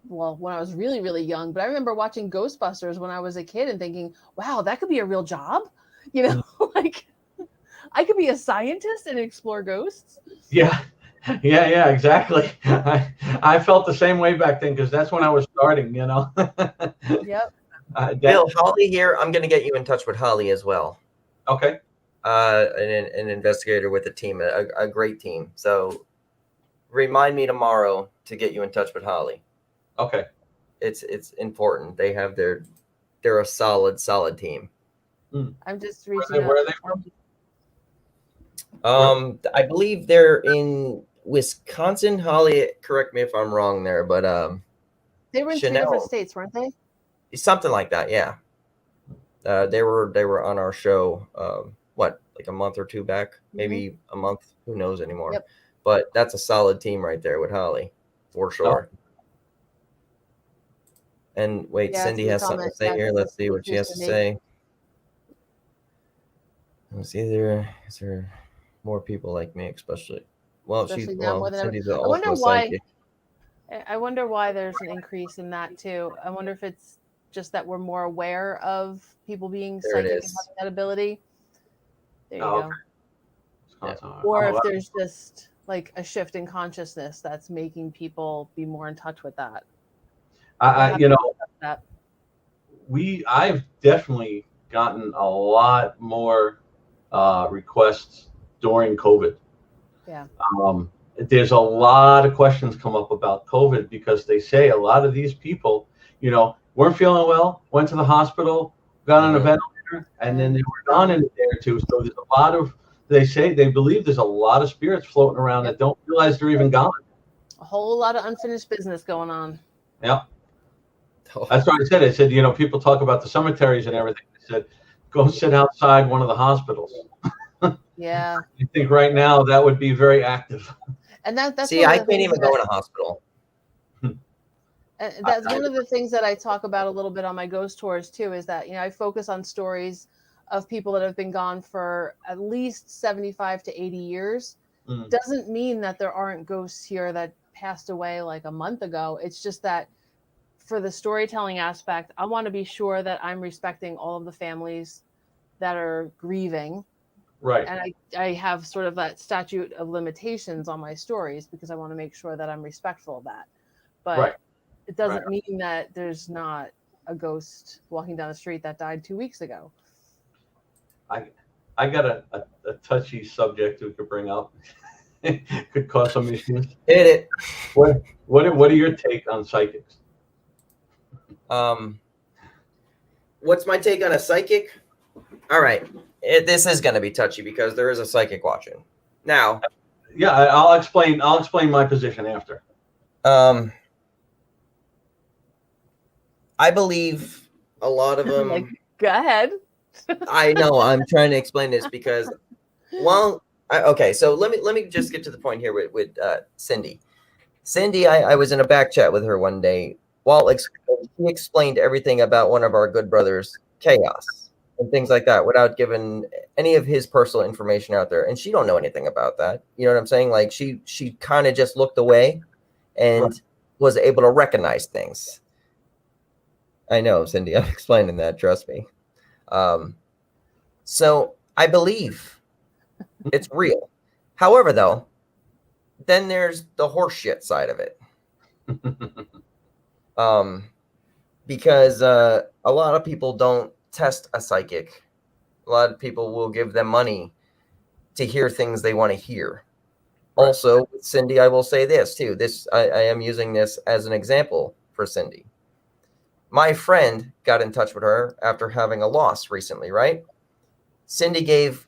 well, when I was really, really young, but I remember watching Ghostbusters when I was a kid and thinking, wow, that could be a real job. You know, like I could be a scientist and explore ghosts. Yeah, exactly. I felt the same way back then because that's when I was starting, you know. Yep. Bill, Holly here. I'm going to get you in touch with Holly as well. Okay. An investigator with a team, a great team. So remind me tomorrow to get you in touch with Holly. Okay. It's important. They have they're a solid team. I'm just reaching out. Where are they from? I believe they're in Wisconsin. Holly, correct me if I'm wrong there, but they were in 2 different states, weren't they? Something like that, yeah. They were on our show like a month or two back, maybe a month, who knows anymore. Yep. But that's a solid team right there with Holly, for sure. Oh. And wait, Cindy has something to say here. Let's see what she has to say. Let's see, is there more people like me, especially Cindy's also psychic. I wonder why there's an increase in that too. I wonder if it's just that we're more aware of people being psychic and having that ability. There you go. Okay. Yeah. Or if there's just like a shift in consciousness that's making people be more in touch with that. I've definitely gotten a lot more requests during COVID. Yeah. There's a lot of questions come up about COVID because they say a lot of these people, you know, weren't feeling well, went to the hospital, got on a ventilator, and then they were gone in a day or two. So there's a lot of, they believe there's a lot of spirits floating around that don't realize they're even gone. A whole lot of unfinished business going on. Yeah. That's what I said. I said, you know, people talk about the cemeteries and everything. I said, go sit outside one of the hospitals. Yeah. I think right now that would be very active. And that's see, I can't even go in a hospital. That's one of the things that I talk about a little bit on my ghost tours too, is that, you know, I focus on stories of people that have been gone for at least 75 to 80 years. Doesn't mean that there aren't ghosts here that passed away like a month ago. It's just that for the storytelling aspect, I want to be sure that I'm respecting all of the families that are grieving. Right. And I have sort of that statute of limitations on my stories because I want to make sure that I'm respectful of that. But Right. it doesn't mean that there's not a ghost walking down the street that died 2 weeks ago. I got a touchy subject we could bring up. Could cause some issues. Hit it. What are your take on psychics? What's my take on a psychic? All right, this is going to be touchy because there is a psychic watching now. Yeah, I'll explain my position after. I believe a lot of them. Like, go ahead. I know. I'm trying to explain this because, okay. So let me just get to the point here with Cindy. Cindy, I was in a back chat with her one day while she explained everything about one of our good brothers, Chaos, and things like that without giving any of his personal information out there. And she don't know anything about that. You know what I'm saying? Like she kind of just looked away and was able to recognize things. I know, Cindy, I'm explaining that. Trust me. So I believe it's real. However, though, then there's the horseshit side of it. Because a lot of people don't test a psychic. A lot of people will give them money to hear things they want to hear. Right. Also, Cindy, I will say this too. I am using this as an example for Cindy. My friend got in touch with her after having a loss recently, right? Cindy gave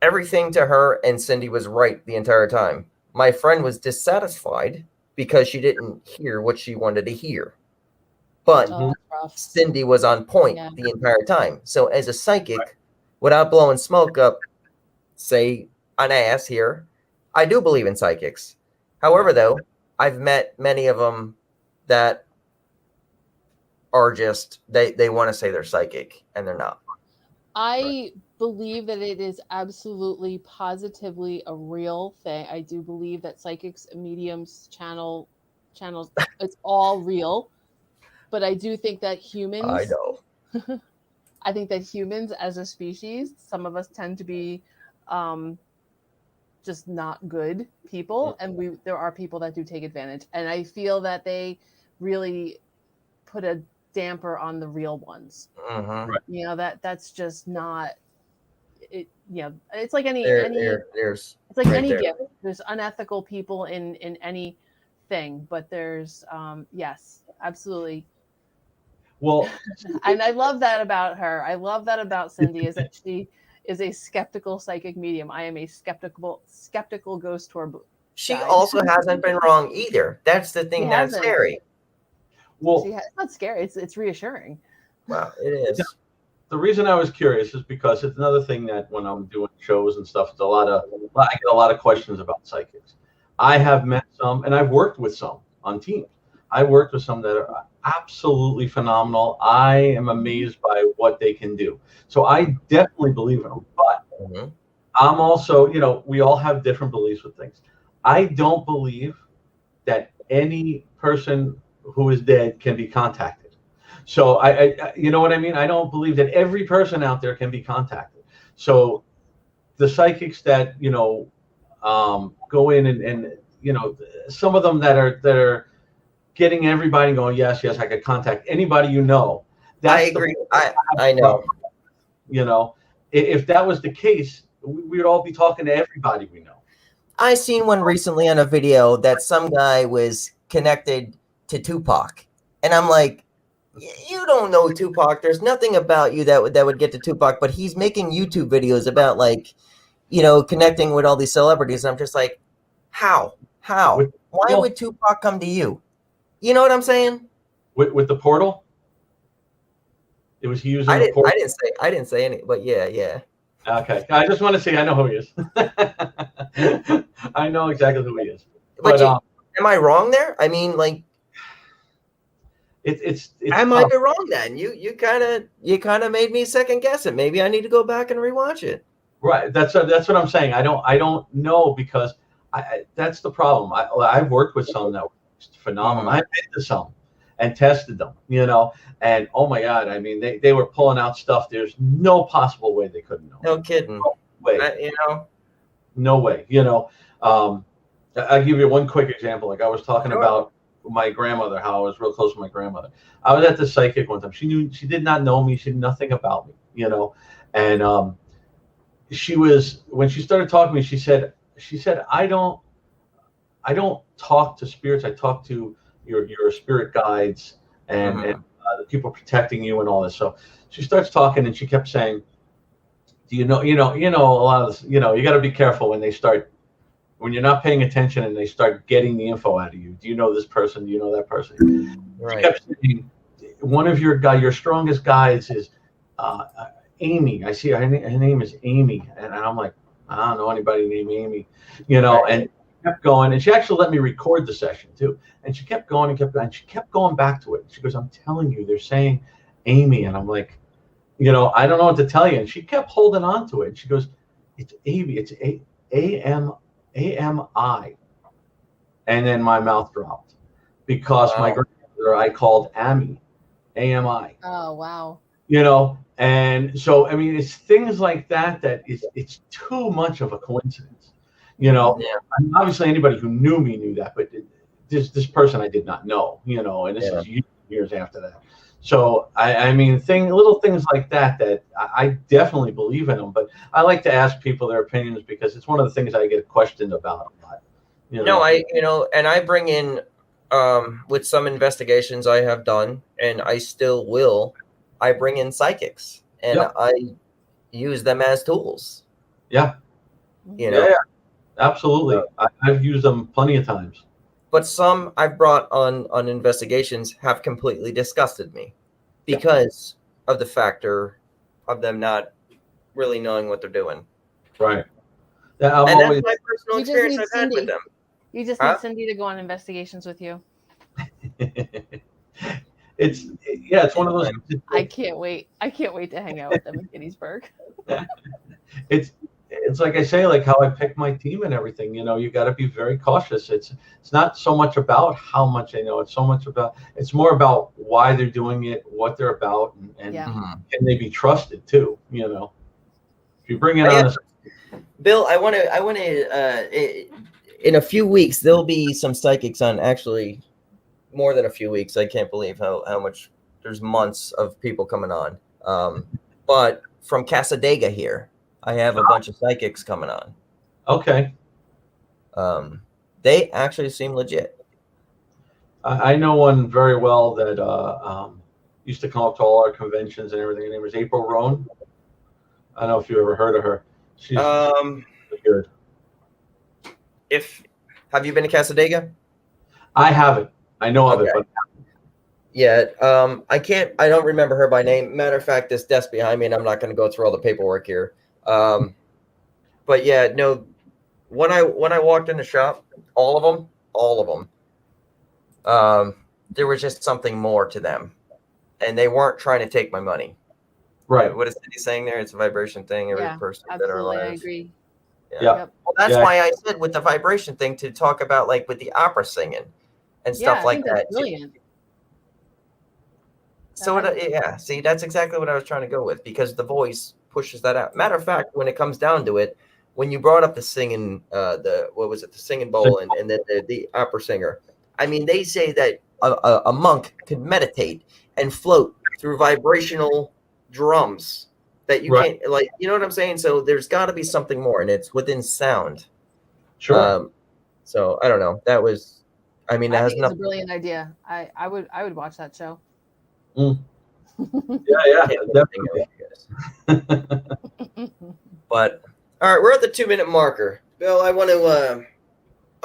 everything to her, and Cindy was right the entire time. My friend was dissatisfied because she didn't hear what she wanted to hear. But Cindy was on point the entire time. So as a psychic, without blowing smoke up, say, an ass here, I do believe in psychics. However, though, I've met many of them that are just, they want to say they're psychic, and they're not. I believe that it is absolutely, positively a real thing. I do believe that psychics, mediums, channels, it's all real. But I do think that humans, I know. I think that humans as a species, some of us tend to be just not good people. And there are people that do take advantage. And I feel that they really put a damper on the real ones. Right. You know, that's just not it. You know, it's like any there's it's like any gift. There's unethical people in any thing, but there's yes, absolutely. Well, and I love that about her. I love that about Cindy is that she is a skeptical psychic medium. I am a skeptical ghost tour guide. She also hasn't been wrong either. That's the thing that's scary. Well, it's not scary. It's reassuring. Wow, it is. The reason I was curious is because it's another thing that when I'm doing shows and stuff, I get a lot of questions about psychics. I have met some, and I've worked with some on teams. I worked with some that are absolutely phenomenal. I am amazed by what they can do. So I definitely believe in them. But I'm also, we all have different beliefs with things. I don't believe that any person who is dead can be contacted. So I you know what I mean? I don't believe that every person out there can be contacted. So the psychics that, go in and some of them that are getting everybody going, yes, I could contact anybody I agree. I know. If that was the case, we would all be talking to everybody we know. I seen one recently on a video that some guy was connected to Tupac. And I'm like, you don't know Tupac. There's nothing about you that would get to Tupac, but he's making YouTube videos about connecting with all these celebrities. And I'm just like, how? Why would Tupac come to you? You know what I'm saying? With the portal? It was he using the portal? I didn't say any, but yeah. Okay. I just want to say I know who he is. I know exactly who he is. But am I wrong there? I mean, it's I might be wrong then. You kind of made me second guess it. Maybe I need to go back and rewatch it. Right. That's what I'm saying. I don't know because that's the problem. I've worked with some that were just phenomenal. I've been to some and tested them, and oh my God, I mean, they were pulling out stuff. There's no possible way they couldn't know. No kidding. No way. No way. I'll give you one quick example. Like I was talking about my grandmother, how I was real close to my grandmother. I was at the psychic one time. She did not know me. She knew nothing about me, and when she started talking to me, she said, I don't talk to spirits. I talk to your spirit guides and the people protecting you and all this. So she starts talking and she kept saying, do you know a lot of this, you got to be careful when you're not paying attention and they start getting the info out of you. Do you know this person? Do you know that person? Right. She kept saying, one of your strongest guides is Amy. I see her name is Amy. And I'm like, I don't know anybody named Amy, and kept going. And she actually let me record the session too. And she kept going and she kept going back to it. She goes, I'm telling you, they're saying Amy. And I'm like, I don't know what to tell you. And she kept holding on to it. And she goes, it's Amy. It's AMI. And then my mouth dropped because my grandmother I called AMI. AMI. Oh, wow. And so, I mean, it's things like that it's too much of a coincidence, Yeah. I mean, obviously, anybody who knew me knew that, but this person I did not know, and this is years after that. So, I mean, little things like that I definitely believe in them, but I like to ask people their opinions because it's one of the things I get questioned about a lot. And I bring in, with some investigations I have done, and I still will, I bring in psychics and I use them as tools. Yeah. Yeah, absolutely. I've used them plenty of times. But some I've brought on investigations have completely disgusted me because of the factor of them not really knowing what they're doing. Right. And that's my personal experience I've had with them. You just need Cindy to go on investigations with you. It's one of those. I can't wait to hang out with them in Gettysburg. It's like I say, like how I pick my team and everything. You got to be very cautious. It's not so much about how much they know. It's more about why they're doing it, what they're about, and can they be trusted too. If you bring it on, Bill, I want to. In a few weeks, there'll be some psychics on. Actually, more than a few weeks. I can't believe how much. There's months of people coming on. But from Casadega here, I have a bunch of psychics coming on. Okay. They actually seem legit. I know one very well that used to come up to all our conventions and everything. Her name was April Roan. I don't know if you ever heard of her. She's good. Have you been to Casadega? I haven't. I know of it, but I don't remember her by name. Matter of fact, this desk behind me, and I'm not going to go through all the paperwork here. But yeah, no, when I walked in the shop, all of them, there was just something more to them, and they weren't trying to take my money. Right. What is he saying there? It's a vibration thing. Every person that are alive. I agree. Yeah. Yep. Well, that's why I said with the vibration thing to talk about like with the opera singing and stuff like that. Brilliant. So see, that's exactly what I was trying to go with because the voice pushes that out. Matter of fact, when it comes down to it, when you brought up the singing, the singing bowl and then the opera singer, I mean, they say that a monk could meditate and float through vibrational drums that you can't, like, you know what I'm saying? So there's got to be something more, and it's within sound. Sure. So I don't know. That was, I mean, that has nothing. It's a brilliant idea. I would watch that show. Yeah, definitely. But all right, we're at the 2-minute marker. Bill,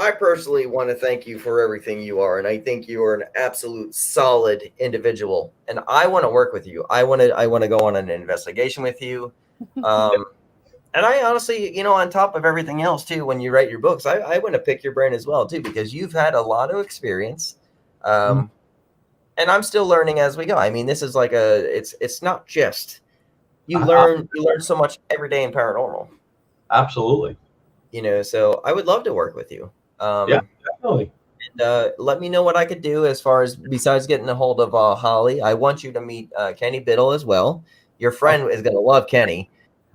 I personally want to thank you for everything you are, and I think you are an absolute solid individual. And I want to work with you. I want to go on an investigation with you. And I honestly, on top of everything else too, when you write your books, I want to pick your brain as well too, because you've had a lot of experience. And I'm still learning as we go. I mean, this is like it's not just you learn so much every day in paranormal. Absolutely. So I would love to work with you. Yeah, definitely. And let me know what I could do as far as besides getting a hold of Holly. I want you to meet Kenny Biddle as well. Your friend is going to love Kenny.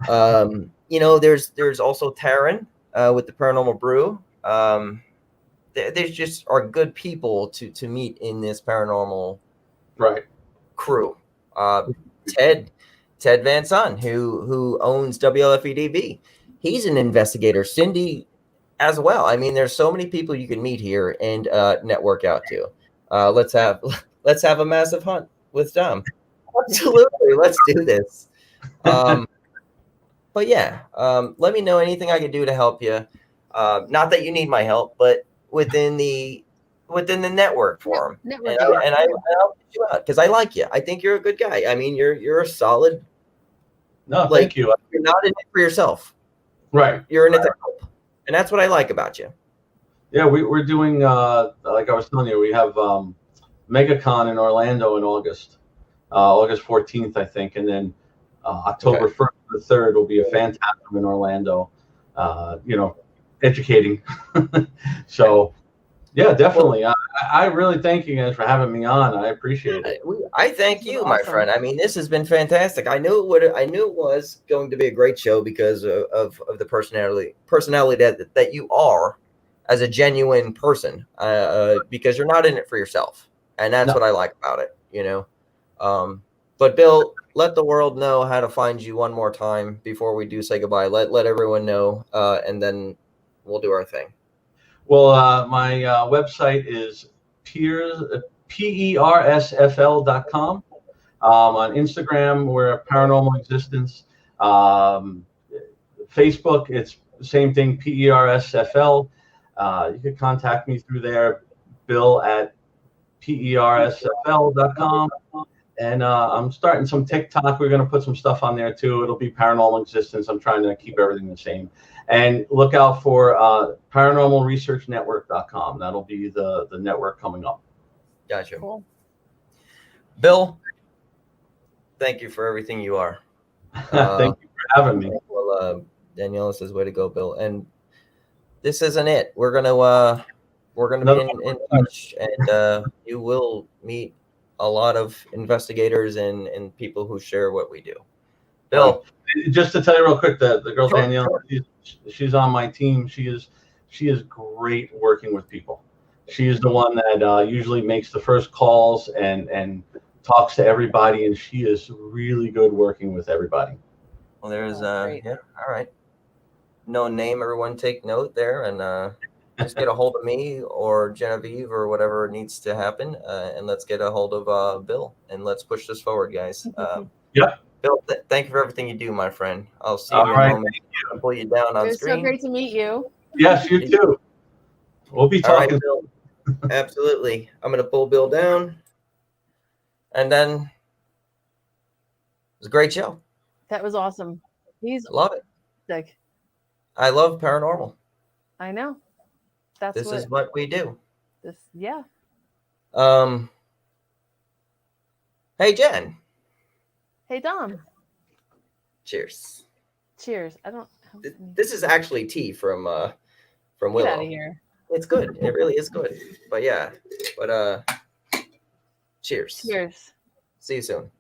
There's also Taryn with the Paranormal Brew. There's just are good people to meet in this paranormal crew. Ted Van Son, who owns WLFEDB, he's an investigator. Cindy as well. I mean, there's so many people you can meet here and network out to. Let's have a massive hunt with Dom. Absolutely, let's do this. But yeah, let me know anything I can do to help you. Not that you need my help, but within the network forum, and I'll get you out because I like you. I think you're a good guy. I mean, you're a solid. No, thank you. You're not in it for yourself, right? You're in it to help, and that's what I like about you. Yeah, we're doing like I was telling you, we have MegaCon in Orlando in August 14th, I think, and then October 1st to the 3rd will be a Phantasm in Orlando. Educating. So. Yeah, definitely. I really thank you guys for having me on. I appreciate it. I thank you, my friend. I mean, this has been fantastic. I knew it was going to be a great show because of the personality that you are as a genuine person. Because you're not in it for yourself, and that's what I like about it. But Bill, let the world know how to find you one more time before we do say goodbye. Let everyone know, and then we'll do our thing. Well, my website is PERSFL.com. On Instagram, we're Paranormal Existence. Facebook, it's the same thing, PERSFL. You can contact me through there, Bill at PERSFL.com. And I'm starting some TikTok. We're going to put some stuff on there too. It'll be Paranormal Existence. I'm trying to keep everything the same. And look out for paranormalresearchnetwork.com. That'll be the network coming up. Gotcha. Cool. Bill, thank you for everything you are. Thank you for having me. Well, Daniela says, "Way to go, Bill." And this isn't it. We're gonna be in touch, and you will meet a lot of investigators and people who share what we do. Bill, just to tell you real quick, the girl Danielle, she's on my team. She is great working with people. She is the one that usually makes the first calls and talks to everybody, and she is really good working with everybody. Well, there's all right. No name, everyone take note there, and just get a hold of me or Genevieve or whatever needs to happen, and let's get a hold of Bill, and let's push this forward, guys. Yep. Bill, thank you for everything you do, my friend. I'll see you in a moment. I'll pull you down on screen. It was so great to meet you. Yes, you too. We'll be talking. All right, Bill. Absolutely. I'm going to pull Bill down. And then it was a great show. That was awesome. Love it. Sick. I love paranormal. I know. This is what we do. Yeah. Hey, Jen. Hey, Dom. Cheers. Cheers. This is actually tea from Willow. Get out of here. It's good. It really is good. But yeah. Cheers. Cheers. See you soon.